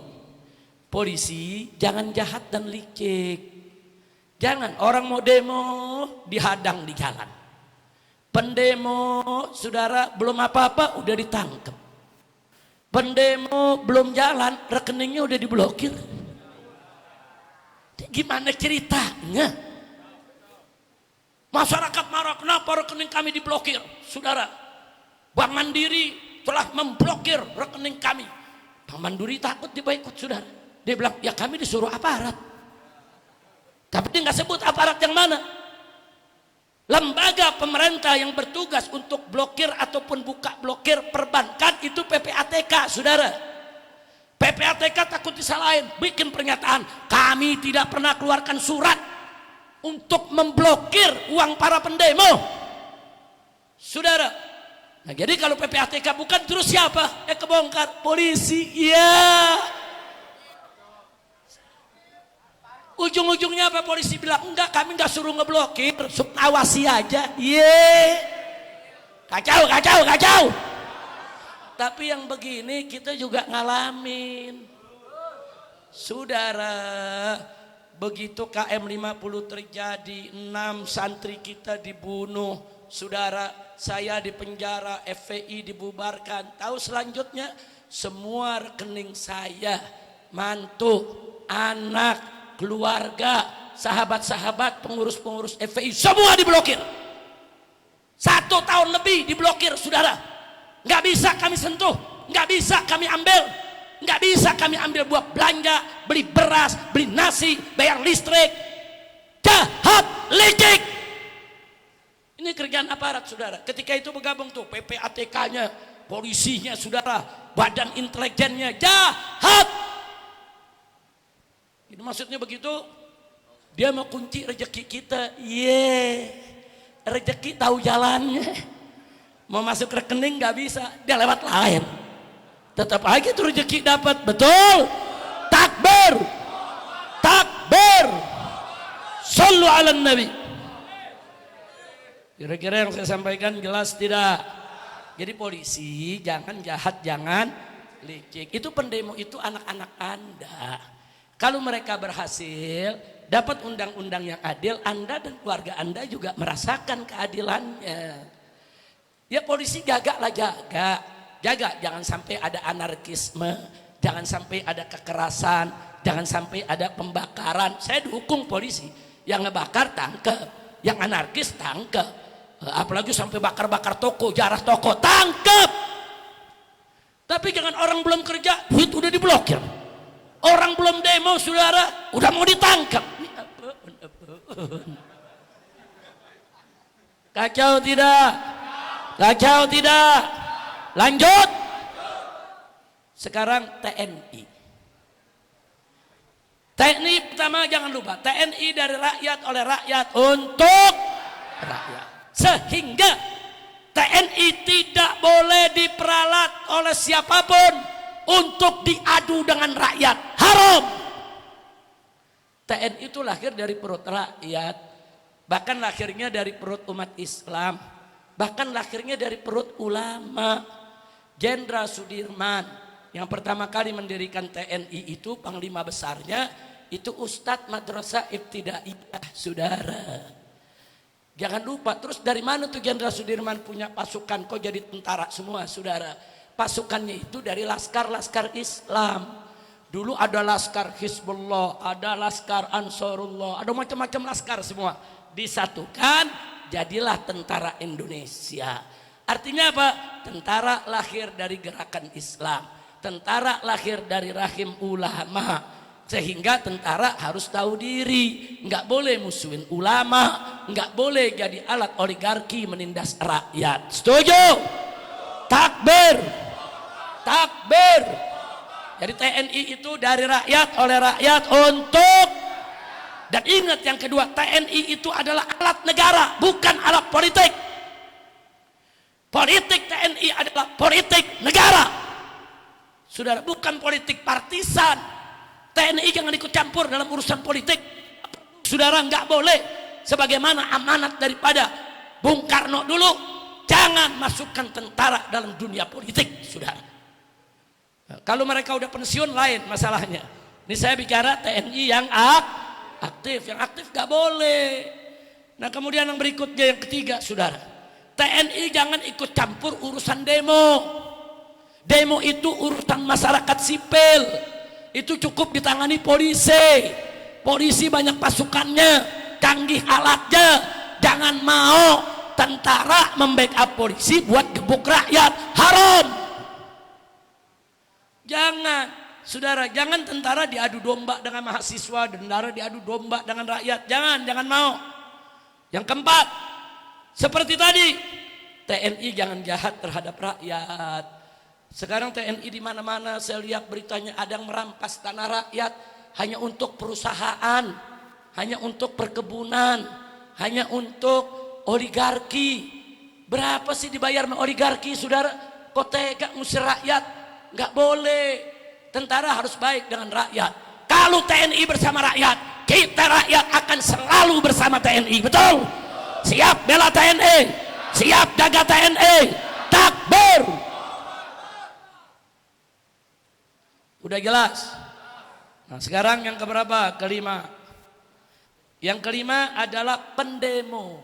polisi jangan jahat dan licik. Jangan orang mau demo dihadang di jalan. Pendemo, saudara, belum apa-apa udah ditangkap. Pendemo belum jalan, rekeningnya udah diblokir. Gimana ceritanya? Masyarakat marah, kenapa rekening kami diblokir? Saudara, Bank Mandiri telah memblokir rekening kami. Bank Mandiri takut diboikot, saudara. Dia bilang, ya kami disuruh aparat. Tapi dia nggak sebut aparat yang mana. Lembaga pemerintah yang bertugas untuk blokir ataupun buka blokir perbankan itu PPATK, saudara. PPATK takut disalahin, bikin pernyataan, kami tidak pernah keluarkan surat untuk memblokir uang para pendemo, saudara. Nah jadi kalau PPATK bukan, terus siapa? Kebongkar polisi, ya. Ujung-ujungnya apa? Polisi bilang, enggak, kami enggak suruh ngeblokir, awasi aja. Kacau, kacau, kacau. Tapi yang begini kita juga ngalamin. Saudara, begitu KM 50 terjadi, 6 santri kita dibunuh. Saudara, saya di penjara, FPI dibubarkan. Tahu selanjutnya? Semua rekening saya, mantu, anak, keluarga, sahabat-sahabat, pengurus-pengurus FPI semua diblokir. 1 tahun lebih diblokir, saudara. Nggak bisa kami sentuh, nggak bisa kami ambil, nggak bisa kami ambil buat belanja, beli beras, beli nasi, bayar listrik. Jahat, licik. Ini kerjaan aparat, saudara. Ketika itu bergabung tuh PPATK-nya, polisinya, saudara, badan intelijennya, jahat. Itu maksudnya begitu, dia mau kunci rezeki kita. Rezeki tahu jalannya. Mau masuk rekening nggak bisa, dia lewat lain. Tetap aja tuh rezeki dapat, betul? Takbir, takbir, sallu ala nabi. Kira-kira yang saya sampaikan jelas tidak? Jadi polisi jangan jahat, jangan licik. Itu pendemo itu anak-anak Anda. Kalau mereka berhasil dapat undang-undang yang adil, Anda dan keluarga Anda juga merasakan keadilannya. Ya polisi jagalah, jaga, jangan sampai ada anarkisme, jangan sampai ada kekerasan, jangan sampai ada pembakaran. Saya dukung polisi, yang ngebakar tangkep, yang anarkis tangkep, apalagi sampai bakar-bakar toko, jarah toko, tangkep. Tapi jangan orang belum kerja, duit udah diblokir. Orang belum demo, saudara, udah mau ditangkap. Kacau tidak? Kacau tidak? Lanjut. Sekarang TNI. TNI pertama jangan lupa, TNI dari rakyat, oleh rakyat, untuk rakyat. Sehingga TNI tidak boleh diperalat oleh siapapun untuk diadu dengan rakyat. Haram. TNI itu lahir dari perut rakyat, bahkan lahirnya dari perut umat Islam, bahkan lahirnya dari perut ulama. Jenderal Sudirman yang pertama kali mendirikan TNI itu, panglima besarnya itu Ustadz Madrasah Ibtidaiyah, saudara. Jangan lupa. Terus dari mana tuh Jenderal Sudirman punya pasukan kok jadi tentara semua, saudara? Pasukannya itu dari laskar-laskar Islam. Dulu ada laskar Hizbullah, ada laskar Ansarullah, ada macam-macam laskar semua. Disatukan, jadilah tentara Indonesia. Artinya apa? Tentara lahir dari gerakan Islam. Tentara lahir dari rahim ulama. Sehingga tentara harus tahu diri. Nggak boleh musuhin ulama. Nggak boleh jadi alat oligarki menindas rakyat. Setuju? Takbir. Takbir. Jadi TNI itu dari rakyat, oleh rakyat, untuk. Dan ingat yang kedua, TNI itu adalah alat negara, bukan alat politik. Politik TNI adalah politik negara. Saudara, bukan politik partisan. TNI jangan ikut campur dalam urusan politik. Saudara, nggak boleh. Sebagaimana amanat daripada Bung Karno dulu, jangan masukkan tentara dalam dunia politik, saudara. Nah, kalau mereka udah pensiun lain masalahnya. Ini saya bicara TNI yang aktif, yang aktif nggak boleh. Nah kemudian yang berikutnya, yang ketiga, saudara, TNI jangan ikut campur urusan demo. Demo itu urusan masyarakat sipil, itu cukup ditangani polisi. polisi banyak pasukannya, canggih alatnya. Jangan mau tentara membackup polisi buat gebuk rakyat, haram. Jangan, saudara, jangan tentara diadu domba dengan mahasiswa, tentara diadu domba dengan rakyat. Jangan mau. Yang keempat, seperti tadi, TNI jangan jahat terhadap rakyat. Sekarang TNI di mana-mana saya lihat beritanya ada yang merampas tanah rakyat hanya untuk perusahaan, hanya untuk perkebunan, hanya untuk oligarki. Berapa sih dibayar sama oligarki, saudara? Kok tega ngusir rakyat? Nggak boleh. Tentara harus baik dengan rakyat. Kalau TNI bersama rakyat, kita rakyat akan selalu bersama TNI. Betul? Siap bela TNI, siap jaga TNI. Takbir. Udah jelas? Nah sekarang yang keberapa? Kelima. Yang kelima adalah pendemo.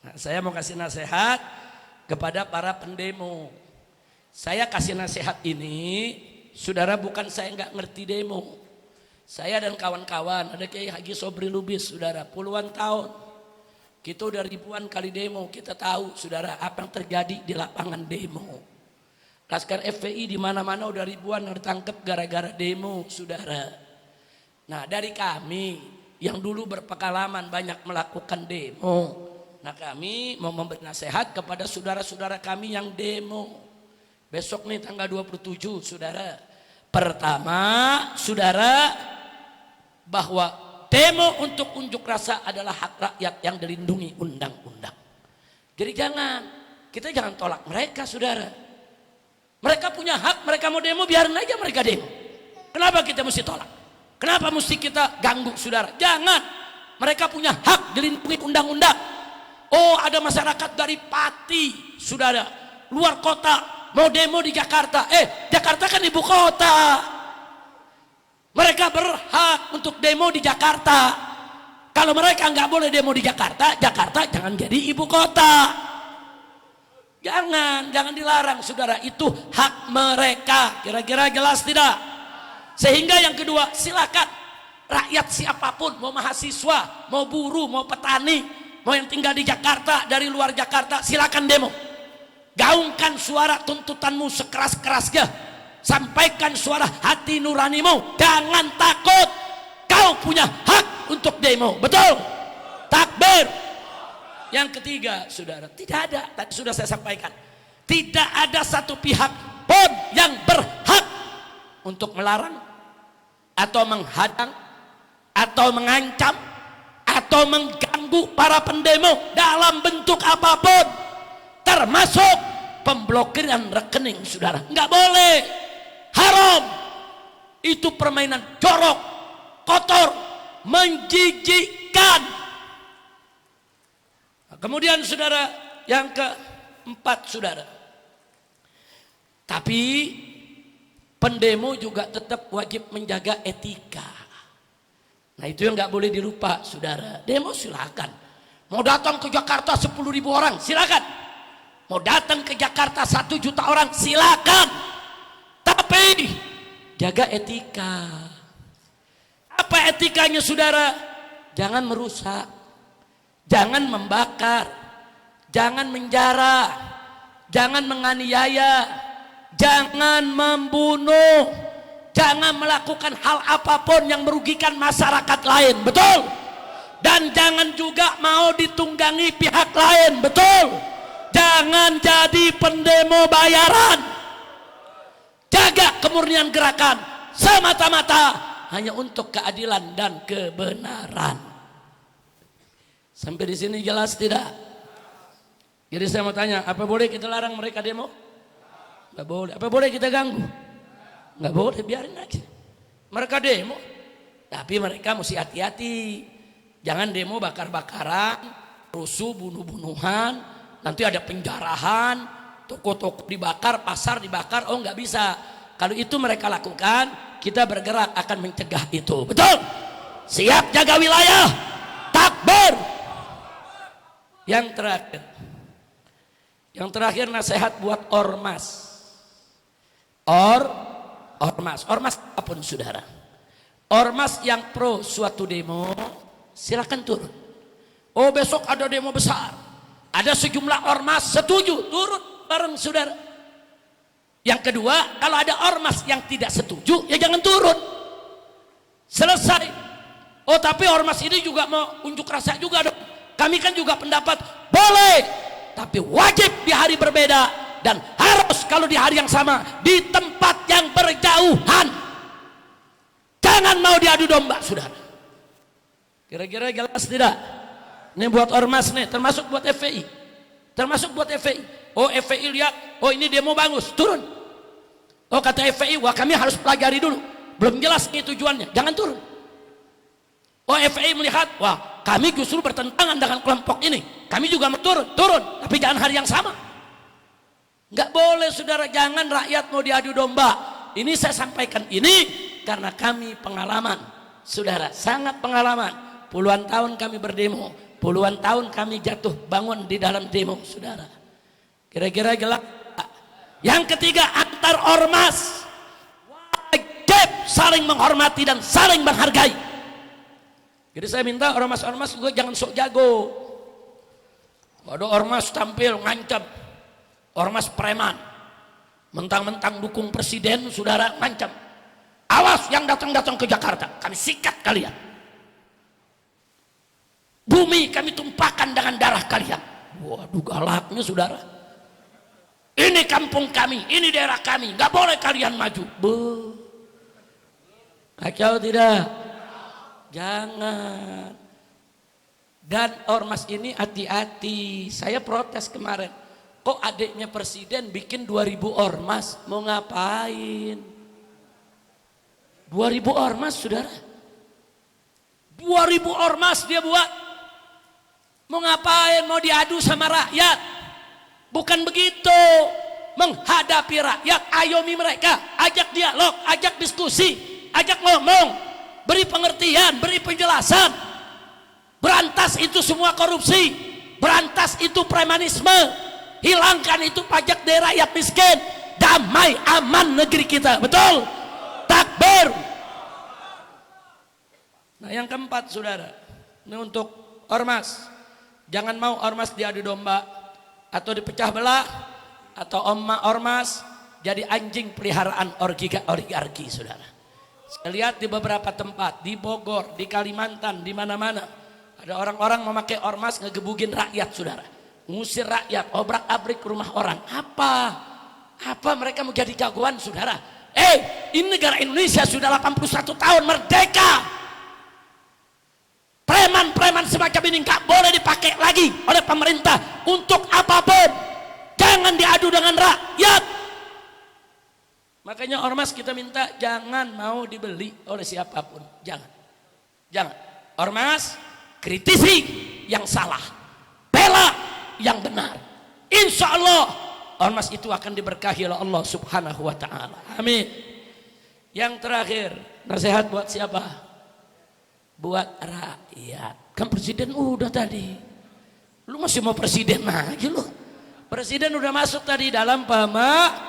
Nah, saya mau kasih nasihat kepada para pendemo. Saya kasih nasihat ini, saudara, bukan saya nggak ngerti demo. Saya dan kawan-kawan, ada Kiai Haji Sobri Lubis, saudara, puluhan tahun. Kita udah ribuan kali demo, kita tahu, saudara, apa yang terjadi di lapangan demo. Laskar FPI di mana-mana udah ribuan yang ditangkap gara-gara demo, saudara. Nah dari kami yang dulu berpengalaman banyak melakukan demo, nah kami mau memberi nasihat kepada saudara-saudara kami yang demo. Besok nih tanggal 27, saudara. Pertama, saudara, bahwa demo untuk unjuk rasa adalah hak rakyat yang dilindungi undang-undang. Jadi kita jangan tolak mereka, saudara. Mereka punya hak, mereka mau demo, biarin aja mereka demo. Kenapa kita mesti tolak? Kenapa mesti kita ganggu, saudara? Jangan. Mereka punya hak dilindungi undang-undang. Oh, ada masyarakat dari Pati, saudara, luar kota, mau demo di Jakarta. Jakarta kan ibu kota. Mereka berhak untuk demo di Jakarta. Kalau mereka nggak boleh demo di Jakarta, Jakarta jangan jadi ibu kota. Jangan dilarang, saudara, itu hak mereka. Kira-kira jelas tidak? Sehingga yang kedua, silakan rakyat siapapun, mau mahasiswa, mau buruh, mau petani, mau yang tinggal di Jakarta, dari luar Jakarta, silakan demo. Gaungkan suara tuntutanmu sekeras-kerasnya. Sampaikan suara hati nuranimu. Jangan takut. Kau punya hak untuk demo. Betul? Takbir. Yang ketiga, saudara, tidak ada, tadi sudah saya sampaikan, tidak ada satu pihak pun yang berhak untuk melarang atau menghadang atau mengancam atau mengganggu para pendemo dalam bentuk apapun, termasuk pemblokiran rekening, saudara. Nggak boleh, haram. Itu permainan jorok, kotor, menjijikkan. Kemudian, saudara, yang keempat, saudara, tapi pendemo juga tetap wajib menjaga etika. Nah itu yang nggak boleh dilupa, saudara. Demo silakan. Mau datang ke Jakarta 10.000 orang, silakan. Mau datang ke Jakarta 1 juta orang, silakan. Tapi jaga etika. Apa etikanya, saudara? Jangan merusak. Jangan membakar, jangan menjara, jangan menganiaya, jangan membunuh, jangan melakukan hal apapun yang merugikan masyarakat lain, betul? Dan jangan juga mau ditunggangi pihak lain, betul? Jangan jadi pendemo bayaran. Jaga kemurnian gerakan semata-mata hanya untuk keadilan dan kebenaran. Sampai di sini jelas tidak? Jadi saya mau tanya, apa boleh kita larang mereka demo? Nggak boleh. Apa boleh kita ganggu? Nggak boleh, biarin aja. Mereka demo, tapi mereka mesti hati-hati. Jangan demo bakar-bakaran, rusuh, bunuh-bunuhan, nanti ada penjarahan, toko-toko dibakar, pasar dibakar. Oh nggak bisa. Kalau itu mereka lakukan, kita bergerak akan mencegah itu. Betul? Siap jaga wilayah. Takbir. Yang terakhir nasihat buat ormas. Ormas apapun, saudara. Ormas yang pro suatu demo, silakan turun. Oh besok ada demo besar, ada sejumlah ormas setuju, turun bareng saudara. Yang kedua, kalau ada ormas yang tidak setuju, ya jangan turun. Selesai. Oh tapi ormas ini juga mau unjuk rasa juga dong. Kami kan juga pendapat, boleh. Tapi wajib di hari berbeda. Dan harus kalau di hari yang sama, di tempat yang berjauhan. Jangan mau diadu domba, saudara. Kira-kira jelas tidak? Ini buat ormas nih, termasuk buat FPI. Termasuk buat FPI. Oh FPI lihat, oh ini demo bagus, turun. Oh kata FPI, wah kami harus pelajari dulu. Belum jelas nih tujuannya, jangan turun. Oh FPI melihat, wah kami justru bertentangan dengan kelompok ini. Kami juga mau turun, turun. Tapi jangan hari yang sama. Nggak boleh saudara, jangan rakyat mau diadu domba. Ini saya sampaikan ini karena kami pengalaman, saudara, sangat pengalaman. Puluhan tahun kami berdemo, puluhan tahun kami jatuh bangun di dalam demo, saudara. Kira-kira jelas. Yang ketiga, antar ormas wajib saling menghormati dan saling menghargai. Jadi saya minta ormas-ormas juga jangan sok jago. Ada ormas tampil ngancam, ormas preman. Mentang-mentang dukung presiden, saudara, ngancam. Awas yang datang-datang ke Jakarta, kami sikat kalian. Bumi kami tumpahkan dengan darah kalian. Waduh galaknya saudara. Ini kampung kami, ini daerah kami, nggak boleh kalian maju. Kacau tidak? Jangan. Dan ormas ini hati-hati. Saya protes kemarin. Kok adiknya presiden bikin 2000 ormas, mau ngapain? 2000 ormas saudara. 2000 ormas dia buat. Mau ngapain? Mau diadu sama rakyat? Bukan begitu. Menghadapi rakyat, ayomi mereka, ajak dialog, ajak diskusi, ajak ngomong, beri pengertian, beri penjelasan. Berantas itu semua korupsi, berantas itu premanisme. Hilangkan itu pajak dari rakyat miskin. Damai aman negeri kita. Betul? Takbir. Nah yang keempat saudara, ini untuk ormas. Jangan mau ormas diadu domba atau dipecah belah, atau ormas jadi anjing peliharaan oligarki saudara. Saya lihat di beberapa tempat, di Bogor, di Kalimantan, di mana-mana ada orang-orang memakai ormas ngegebugin rakyat saudara. Ngusir rakyat, obrak-abrik rumah orang. Apa mereka mau jadi jagoan saudara? Ini negara Indonesia sudah 81 tahun merdeka. Preman-preman semacam ini nggak boleh dipakai lagi oleh pemerintah untuk apapun. Jangan diadu dengan rakyat. Makanya ormas kita minta jangan mau dibeli oleh siapapun. Jangan. Ormas kritisi yang salah, bela yang benar. Insya Allah ormas itu akan diberkahi oleh Allah subhanahu wa ta'ala. Amin. Yang terakhir, nasihat buat siapa? Buat rakyat. Kan presiden udah tadi. Lu masih mau presiden lagi lu? Presiden udah masuk tadi dalam pemerintah.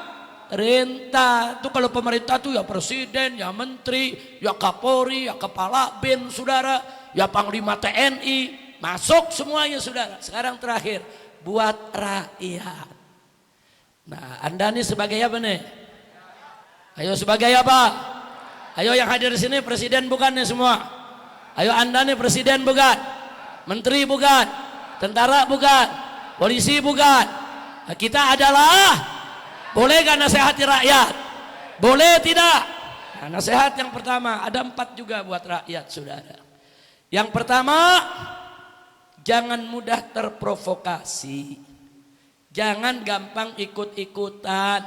Tuh kalau pemerintah tuh ya presiden, ya menteri, ya kapolri, ya kepala bin saudara, ya panglima TNI. Masuk semuanya saudara. Sekarang terakhir, buat rakyat. Nah anda nih sebagai apa nih? Ayo sebagai apa? Ayo yang hadir di sini presiden bukan nih semua? Ayo anda nih presiden bukan? Menteri bukan? Tentara bukan? Polisi bukan? Nah, kita adalah, boleh gak nasihati rakyat? Boleh tidak? Nah, nasihat yang pertama, ada 4 juga buat rakyat saudara. Yang pertama, jangan mudah terprovokasi, jangan gampang ikut-ikutan,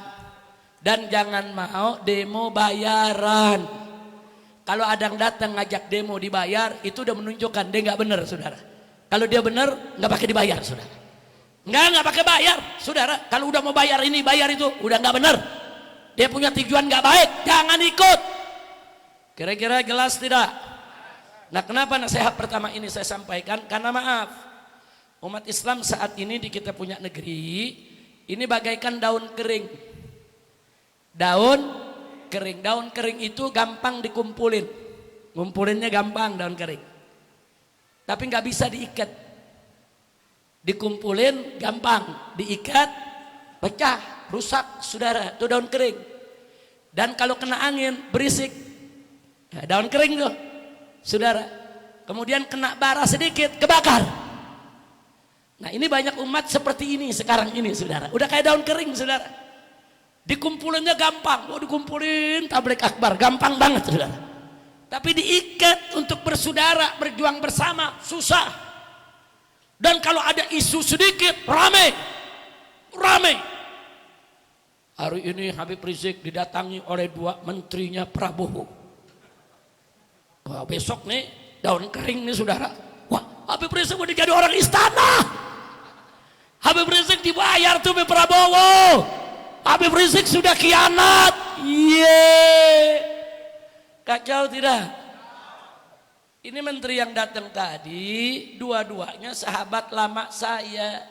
dan jangan mau demo bayaran. Kalau ada yang datang ngajak demo dibayar, itu udah menunjukkan dia nggak benar saudara. Kalau dia benar nggak pakai dibayar saudara, nggak pakai bayar saudara. Kalau udah mau bayar ini bayar itu udah nggak benar, dia punya tujuan nggak baik, jangan ikut. Kira-kira jelas tidak? Nah kenapa nasihat pertama ini saya sampaikan? Karena maaf, umat Islam saat ini di kita punya negeri ini bagaikan daun kering. Daun kering itu gampang dikumpulin. ngumpulinnya gampang daun kering. Tapi nggak bisa diikat. Dikumpulin gampang, diikat pecah, rusak saudara, itu daun kering. Dan kalau kena angin berisik, ya, daun kering tuh saudara. Kemudian kena bara sedikit, kebakar. Nah ini banyak umat seperti ini sekarang ini saudara. Udah kayak daun kering saudara. Dikumpulinnya gampang, dikumpulin tablik akbar, gampang banget saudara. Tapi diikat untuk bersaudara, berjuang bersama, susah. Dan kalau ada isu sedikit, rame. Hari ini Habib Rizik didatangi oleh 2 menterinya Prabowo. Wah, besok nih daun kering nih saudara. Wah, Habib Rizik udah jadi orang istana. Habib Rizik dibayar tuh oleh Prabowo. Habib Rizik sudah khianat. Kacau tidak? Ini menteri yang datang tadi, dua-duanya sahabat lama saya.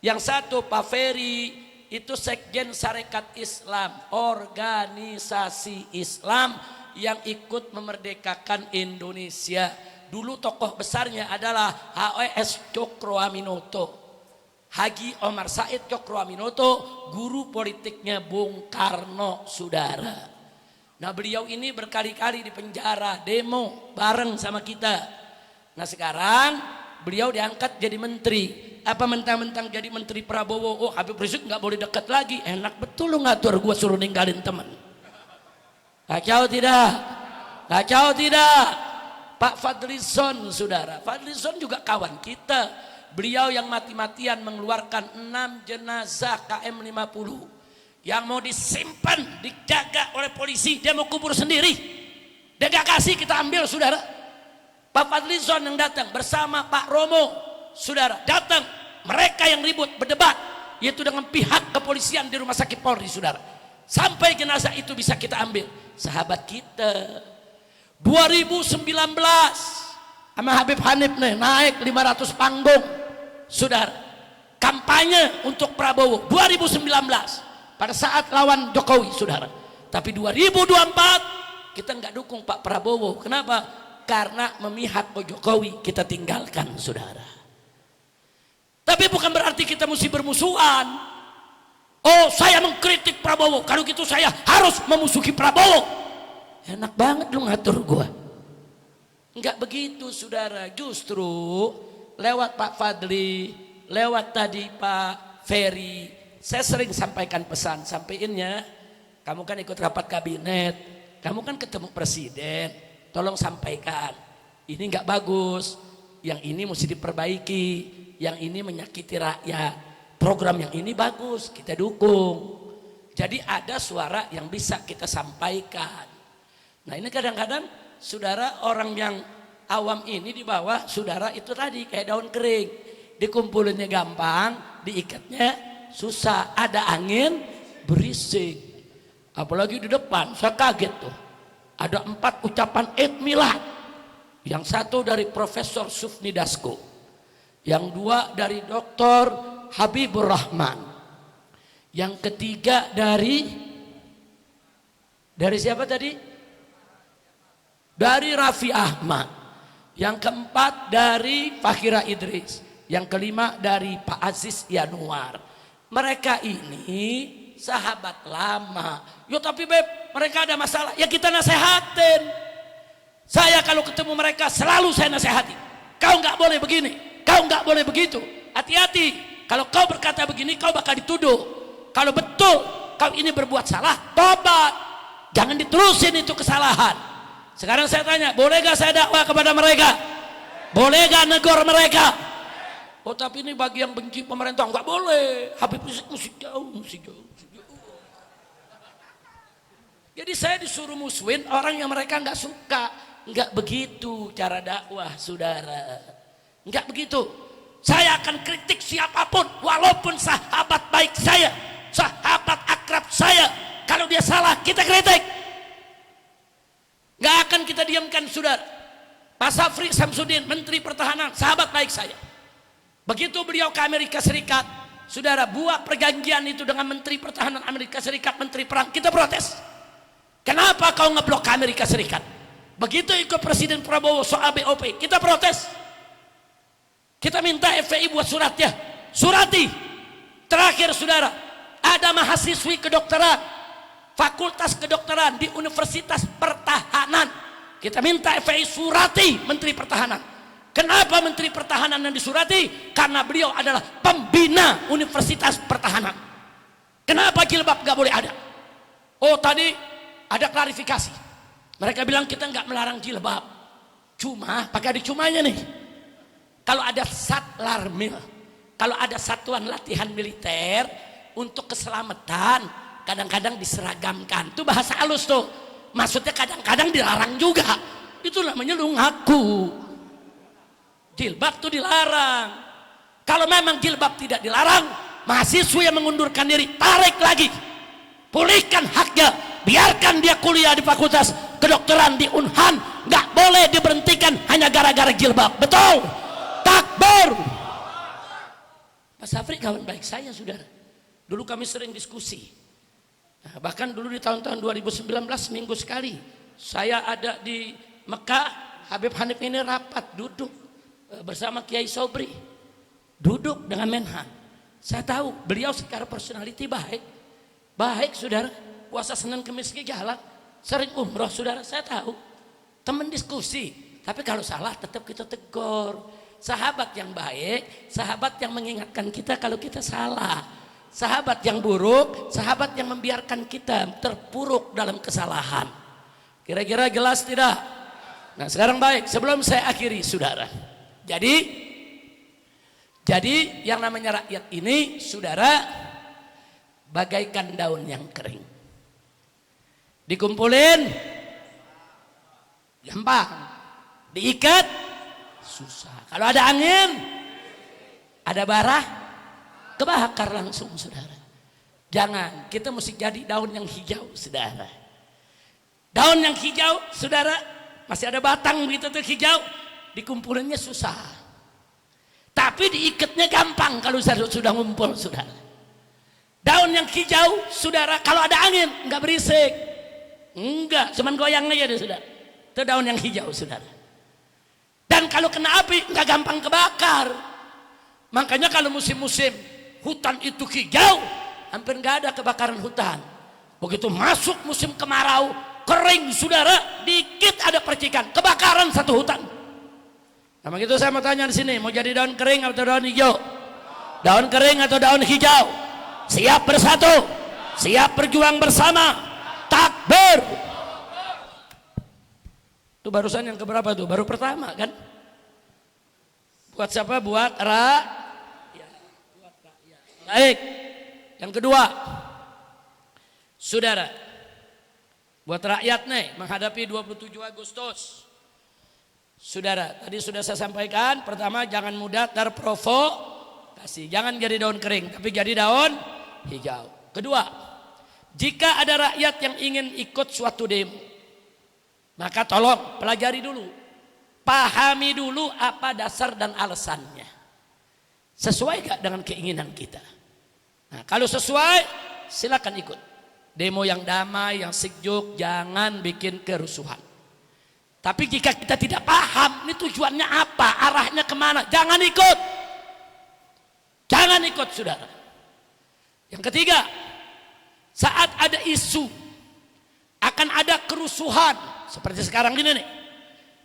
Yang satu Pak Ferry, itu Sekjen Sarekat Islam, organisasi Islam yang ikut memerdekakan Indonesia. Dulu tokoh besarnya adalah HOS Cokroaminoto, Haji Omar Said Cokroaminoto, guru politiknya Bung Karno saudara. Nah beliau ini berkali-kali di penjara, demo bareng sama kita. Nah sekarang beliau diangkat jadi menteri. Apa mentang-mentang jadi menteri Prabowo, oh Habib Rizik nggak boleh dekat lagi. Enak betul lu ngatur gue suruh ninggalin teman. Kacau tidak? Kacau tidak? Pak Fadlizon saudara, Fadlizon juga kawan kita. Beliau yang mati-matian mengeluarkan 6 jenazah KM50 yang mau disimpan, dijaga oleh polisi, dia mau kubur sendiri. Dia gak kasih, kita ambil saudara. Pak Fadlizon yang datang bersama Pak Romo saudara, datang. Mereka yang ribut, berdebat, yaitu dengan pihak kepolisian di rumah sakit Polri saudara. Sampai jenazah itu bisa kita ambil. Sahabat kita 2019 sama Habib Hanif nih naik 500 panggung saudara, kampanye untuk Prabowo 2019 pada saat lawan Jokowi saudara. Tapi 2024 kita nggak dukung Pak Prabowo. Kenapa? Karena memihak ke Jokowi, kita tinggalkan saudara. Tapi bukan berarti kita mesti bermusuhan. Oh saya mengkritik Prabowo, kalau gitu saya harus memusuhi Prabowo. Enak banget lu ngatur gua. Enggak begitu saudara. Justru lewat Pak Fadli, lewat tadi Pak Ferry, saya sering sampaikan pesan, sampeinnya, kamu kan ikut rapat kabinet, kamu kan ketemu presiden, tolong sampaikan, ini nggak bagus, yang ini mesti diperbaiki, yang ini menyakiti rakyat, program yang ini bagus, kita dukung. Jadi ada suara yang bisa kita sampaikan. Nah ini kadang-kadang saudara orang yang awam ini di bawah, saudara itu tadi kayak daun kering, dikumpulinnya gampang, diikatnya susah, ada angin berisik. Apalagi di depan saya kaget tuh, ada 4 ucapan Eid Milad. Yang satu dari Profesor Sufni Dasko, yang 2 dari Dr. Habibur Rahman, yang ketiga dari siapa tadi? Dari Raffi Ahmad, yang keempat dari Fakhira Idris, yang kelima dari Pak Aziz Yanuar. Mereka ini sahabat lama. Yo tapi Beb, mereka ada masalah, ya kita nasehatin. Saya kalau ketemu mereka selalu saya nasehati. Kau nggak boleh begini, kau nggak boleh begitu. Hati-hati, kalau kau berkata begini kau bakal dituduh. Kalau betul kau ini berbuat salah, tobat. Jangan diterusin itu kesalahan. Sekarang saya tanya, boleh gak saya dakwah kepada mereka? Boleh gak negor mereka? Oh tapi ini bagi yang benci pemerintah nggak boleh. Habib Rizik mesti jauh. Jadi saya disuruh musuhin orang yang mereka nggak suka. Nggak begitu cara dakwah saudara. Nggak begitu. Saya akan kritik siapapun, walaupun sahabat baik saya, sahabat akrab saya. Kalau dia salah kita kritik. Nggak akan kita diamkan saudara. Pak Safri Samsudin, Menteri Pertahanan, sahabat baik saya. Begitu beliau ke Amerika Serikat, saudara, buat perjanjian itu dengan Menteri Pertahanan Amerika Serikat, Menteri Perang, kita protes. Kenapa kau ngeblok ke Amerika Serikat? Begitu ikut Presiden Prabowo soal BOP, kita protes. Kita minta FPI buat suratnya. Surati. Terakhir saudara, ada mahasiswi kedokteran, fakultas kedokteran di Universitas Pertahanan. Kita minta FPI surati Menteri Pertahanan. Kenapa Menteri Pertahanan yang disurati? Karena beliau adalah pembina Universitas Pertahanan. Kenapa jilbab gak boleh ada? Oh tadi ada klarifikasi. Mereka bilang kita nggak melarang jilbab. Cuma, pakai ada cumanya nih. Kalau ada satlarmil, kalau ada satuan latihan militer untuk keselamatan, kadang-kadang diseragamkan. Itu bahasa halus tuh. Maksudnya kadang-kadang dilarang juga. Itu namanya lu ngaku. Jilbab tuh dilarang. Kalau memang jilbab tidak dilarang, mahasiswa yang mengundurkan diri, tarik lagi. Pulihkan haknya. Biarkan dia kuliah di fakultas kedokteran di Unhan, nggak boleh diberhentikan hanya gara-gara jilbab. Betul? Takbir. Mas Afri kawan baik saya saudara. Dulu kami sering diskusi. Nah, bahkan dulu di tahun-tahun 2019 minggu sekali saya ada di Mekah. Habib Hanif ini rapat duduk bersama Kiai Sobri, duduk dengan Menhan. Saya tahu beliau secara personality baik saudara. Puasa Senin Kemis ke jalan, sering umroh saudara, saya tahu. Teman diskusi, tapi kalau salah tetap kita tegur. Sahabat yang baik, sahabat yang mengingatkan kita kalau kita salah. Sahabat yang buruk, sahabat yang membiarkan kita terpuruk dalam kesalahan. Kira-kira jelas tidak? Nah sekarang baik, sebelum saya akhiri saudara. Jadi yang namanya rakyat ini saudara bagaikan daun yang kering. Dikumpulin gampang, diikat susah. Kalau ada angin, ada bara, kebakar langsung saudara. Jangan, kita mesti jadi daun yang hijau saudara. Daun yang hijau saudara, masih ada batang gitu tuh hijau, dikumpulinnya susah. Tapi diikatnya gampang kalau sudah ngumpul saudara. Daun yang hijau saudara, kalau ada angin nggak berisik. Enggak, cuman goyang aja deh saudara. Itu daun yang hijau saudara. Dan kalau kena api nggak gampang kebakar. Makanya kalau musim-musim hutan itu hijau, hampir nggak ada kebakaran hutan. Begitu masuk musim kemarau, kering saudara, dikit ada percikan, kebakaran satu hutan. Nah begitu saya mau tanya di sini, mau jadi daun kering atau daun hijau? Daun kering atau daun hijau? Siap bersatu, siap berjuang bersama. Takbir. Itu barusan yang keberapa tuh? Baru pertama kan? Buat siapa? Buat rakyat. Baik. Yang kedua, saudara, buat rakyat nih menghadapi 27 Agustus. Saudara, tadi sudah saya sampaikan, pertama jangan mudah terprovokasi. Jangan jadi daun kering, tapi jadi daun hijau. Kedua, jika ada rakyat yang ingin ikut suatu demo, maka tolong pelajari dulu, pahami dulu apa dasar dan alasannya. Sesuai gak dengan keinginan kita? Nah, kalau sesuai, silakan ikut. Demo yang damai, yang sejuk, jangan bikin kerusuhan. Tapi jika kita tidak paham, ini tujuannya apa, arahnya kemana, jangan ikut. Jangan ikut saudara. Yang ketiga, saat ada isu akan ada kerusuhan seperti sekarang ini nih,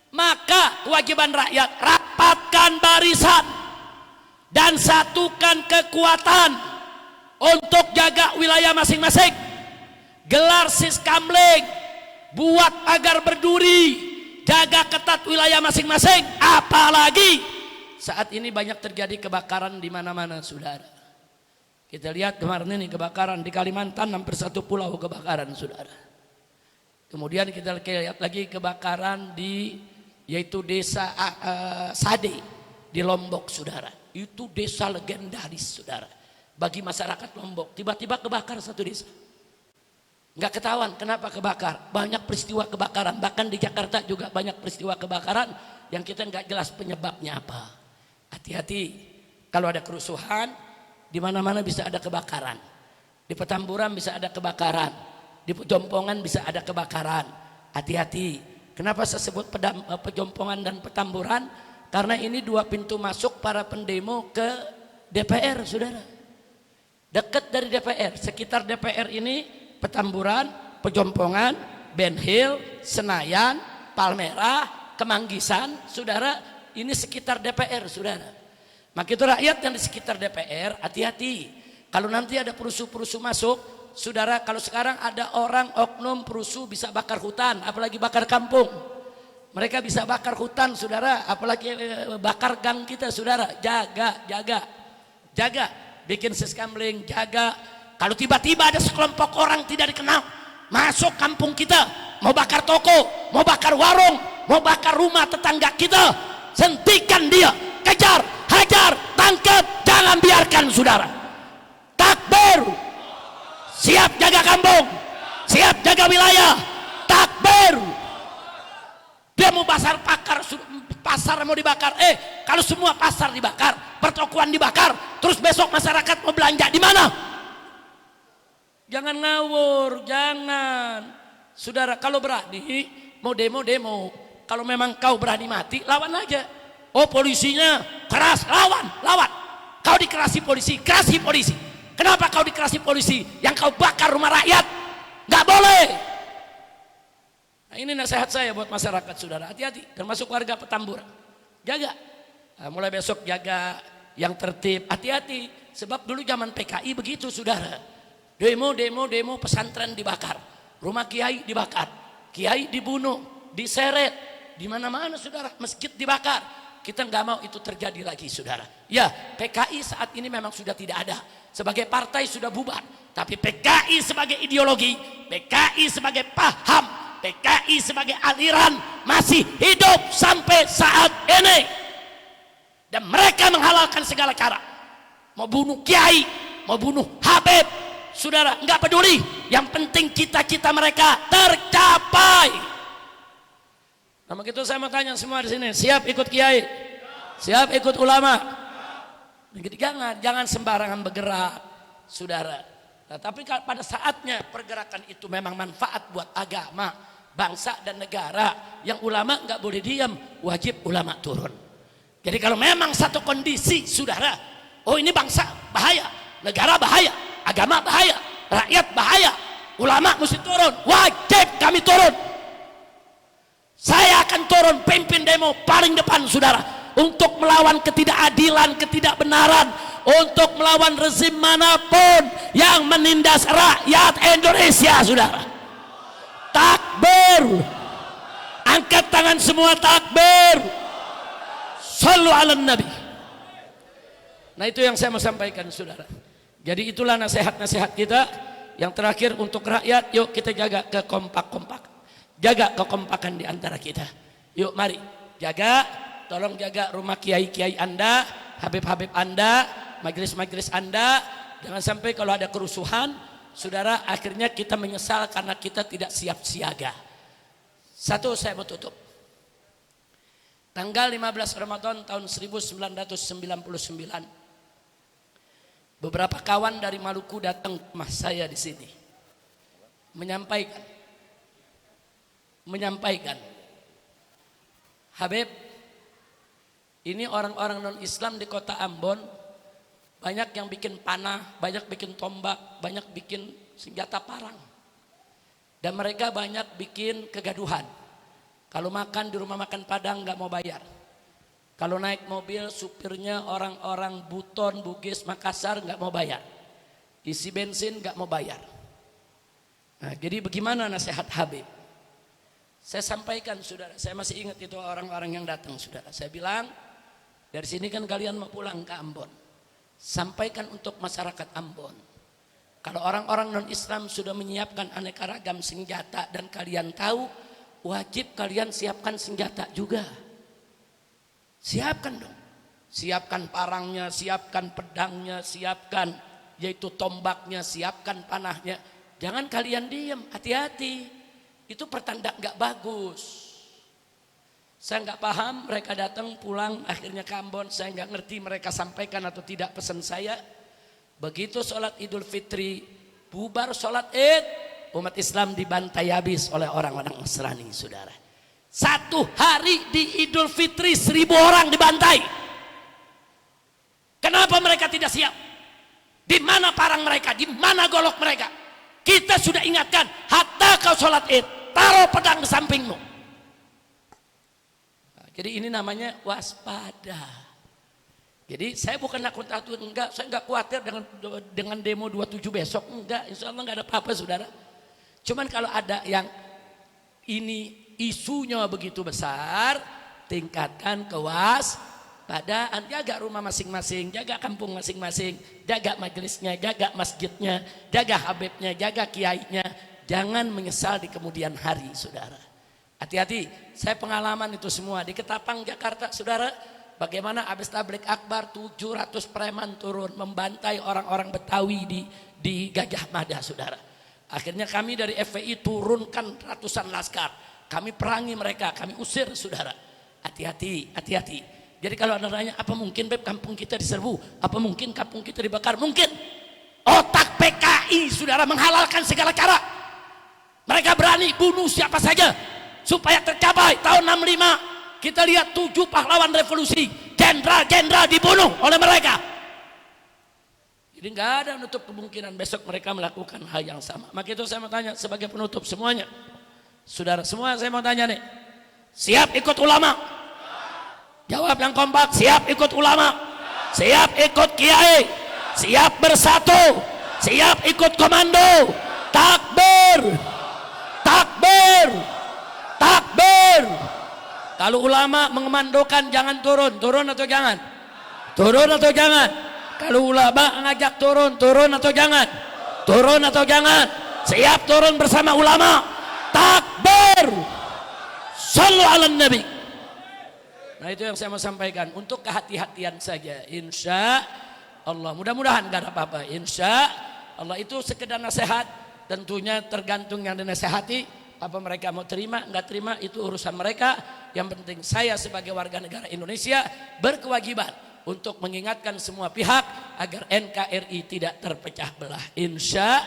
maka kewajiban rakyat rapatkan barisan dan satukan kekuatan untuk jaga wilayah masing-masing. Gelar siskamling, buat pagar berduri, jaga ketat wilayah masing-masing. Apalagi saat ini banyak terjadi kebakaran di mana-mana saudara. Kita lihat kemarin ini kebakaran di Kalimantan, hampir satu pulau kebakaran saudara. Kemudian kita lihat lagi kebakaran di yaitu desa Sade di Lombok saudara. Itu desa legendaris saudara. Bagi masyarakat Lombok, tiba-tiba kebakar satu desa. Nggak ketahuan kenapa kebakar. Banyak peristiwa kebakaran, bahkan di Jakarta juga banyak peristiwa kebakaran yang kita nggak jelas penyebabnya apa. Hati-hati kalau ada kerusuhan. Di mana-mana bisa ada kebakaran. Di Petamburan bisa ada kebakaran. Di Jompongan bisa ada kebakaran. Hati-hati. Kenapa saya sebut Pejompongan dan Petamburan? Karena ini dua pintu masuk para pendemo ke DPR, saudara. Dekat dari DPR, sekitar DPR ini Petamburan, Pejompongan, Ben Hill, Senayan, Palmerah, Kemanggisan, saudara. Ini sekitar DPR, saudara. Maka itu rakyat yang di sekitar DPR, hati-hati. Kalau nanti ada perusuh-perusuh masuk, saudara, kalau sekarang ada orang oknum perusuh bisa bakar hutan, apalagi bakar kampung. Mereka bisa bakar hutan, saudara, apalagi bakar gang kita, saudara. Jaga, bikin seskamling, jaga. Kalau tiba-tiba ada sekelompok orang tidak dikenal masuk kampung kita, mau bakar toko, mau bakar warung, mau bakar rumah tetangga kita, hentikan dia, kejar, hajar, tangkap, jangan biarkan, saudara. Takbir, siap jaga kampung, siap jaga wilayah. Takbir. Dia mau pasar mau dibakar. Kalau semua pasar dibakar, pertokoan dibakar, terus besok masyarakat mau belanja di mana? Jangan ngawur, jangan. Saudara, kalau berani mau demo. Kalau memang kau berani mati, lawan aja. Oh, polisinya keras, lawan. Kau dikerasi polisi, kerasi polisi. Kenapa kau dikerasi polisi? Yang kau bakar rumah rakyat, nggak boleh. Nah, ini nasihat saya buat masyarakat, saudara. Hati-hati, termasuk warga Petamburan. Jaga. Nah, mulai besok jaga yang tertib. Hati-hati. Sebab dulu zaman PKI begitu, saudara. Demo, pesantren dibakar. Rumah kiai dibakar. Kiai dibunuh, diseret. Di mana-mana, saudara. Masjid dibakar. Kita nggak mau itu terjadi lagi, saudara. Ya, PKI saat ini memang sudah tidak ada. Sebagai partai sudah bubar. Tapi PKI sebagai ideologi, PKI sebagai paham, PKI sebagai aliran masih hidup sampai saat ini. Dan mereka menghalalkan segala cara. Mau bunuh kiai, mau bunuh Habib, saudara, nggak peduli. Yang penting cita-cita mereka tercapai. Nah, begitu saya mau tanya semua di sini, siap ikut kiai? Siap ikut ulama? Jangan sembarangan bergerak, saudara. Nah, tapi pada saatnya pergerakan itu memang manfaat buat agama, bangsa dan negara, yang ulama nggak boleh diam, wajib ulama turun. Jadi kalau memang satu kondisi, saudara, oh ini bangsa bahaya, negara bahaya, agama bahaya, rakyat bahaya, ulama mesti turun, wajib kami turun. Saya akan turun pimpin demo paling depan, saudara, untuk melawan ketidakadilan, ketidakbenaran, untuk melawan rezim manapun yang menindas rakyat Indonesia, saudara. Takbir, angkat tangan semua, takbir, sallu ala nabi. Nah, itu yang saya mau sampaikan, saudara. Jadi itulah nasihat-nasihat kita. Yang terakhir untuk rakyat, yuk kita jaga jaga kekompakan di antara kita. Yuk mari jaga, tolong jaga rumah kiai-kiai Anda, Habib-Habib Anda, majelis-majelis Anda. Jangan sampai kalau ada kerusuhan, saudara, akhirnya kita menyesal karena kita tidak siap siaga. Satu, saya mau tutup. Tanggal 15 Ramadan tahun 1999, beberapa kawan dari Maluku datang ke rumah saya di sini, menyampaikan, Habib, ini orang-orang non-Islam di kota Ambon banyak yang bikin panah, banyak bikin tombak, banyak bikin senjata parang. Dan mereka banyak bikin kegaduhan. Kalau makan di rumah makan Padang nggak mau bayar. Kalau naik mobil supirnya orang-orang Buton, Bugis, Makassar nggak mau bayar. Isi bensin nggak mau bayar. Nah, jadi bagaimana nasihat Habib? Saya sampaikan, saudara, saya masih ingat itu orang-orang yang datang, saudara. Saya bilang, dari sini kan kalian mau pulang ke Ambon. Sampaikan untuk masyarakat Ambon. Kalau orang-orang non-Islam sudah menyiapkan aneka ragam senjata dan kalian tahu, wajib kalian siapkan senjata juga. Siapkan dong. Siapkan parangnya, siapkan pedangnya, siapkan yaitu tombaknya, siapkan panahnya. Jangan kalian diam, hati-hati. Itu pertanda nggak bagus. Saya nggak paham, mereka datang pulang akhirnya ke Ambon. Saya nggak ngerti mereka sampaikan atau tidak pesan saya. Begitu sholat Idul Fitri, bubar sholat Id, umat Islam dibantai habis oleh orang-orang Nasrani, saudara. Satu hari di Idul Fitri 1000 orang dibantai. Kenapa mereka tidak siap? Di mana parang mereka? Di mana golok mereka? Kita sudah ingatkan, hatta kau sholat id, taruh pedang di sampingmu. Nah, jadi ini namanya waspada. Jadi saya bukan nakut-nakut, enggak, saya enggak khawatir dengan demo 27 besok, enggak, insya Allah enggak ada apa-apa saudara. Cuman kalau ada yang ini isunya begitu besar, tingkatkan kewaspadaan, jaga rumah masing-masing, jaga kampung masing-masing, jaga majelisnya, jaga masjidnya, jaga habibnya, jaga kiainya. Jangan menyesal di kemudian hari, saudara. Hati-hati, saya pengalaman itu semua di Ketapang, Jakarta, saudara. Bagaimana habis tablik akbar 700 preman turun membantai orang-orang Betawi di Gajah Mada, saudara. Akhirnya kami dari FPI turunkan ratusan laskar. Kami perangi mereka, kami usir, saudara. Hati-hati, hati-hati. Jadi kalau anda nanya, apa mungkin Beb kampung kita diserbu? Apa mungkin kampung kita dibakar? Mungkin. Otak PKI, saudara, menghalalkan segala cara. Mereka berani bunuh siapa saja supaya tercapai tahun 65. Kita lihat 7 pahlawan revolusi, jenderal-jenderal dibunuh oleh mereka. Jadi nggak ada menutup kemungkinan besok mereka melakukan hal yang sama. Maka itu saya mau tanya sebagai penutup semuanya. Saudara semua, saya mau tanya nih, siap ikut ulama? Jawab yang kompak, siap ikut ulama, siap ikut kiai, siap bersatu, siap ikut komando. Takbir, takbir, takbir. Kalau ulama mengemandokan jangan turun, turun atau jangan? Turun atau jangan? Kalau ulama ngajak turun, turun atau jangan? Turun atau jangan? Siap turun bersama ulama. Takbir, sallu ala nabi. Nah itu yang saya mau sampaikan, untuk kehati-hatian saja, insya Allah. Mudah-mudahan gak ada apa-apa, insya Allah. Itu sekedar nasihat, tentunya tergantung yang dinasehati. Apa mereka mau terima, nggak terima, itu urusan mereka. Yang penting saya sebagai warga negara Indonesia berkewajiban untuk mengingatkan semua pihak agar NKRI tidak terpecah belah, insya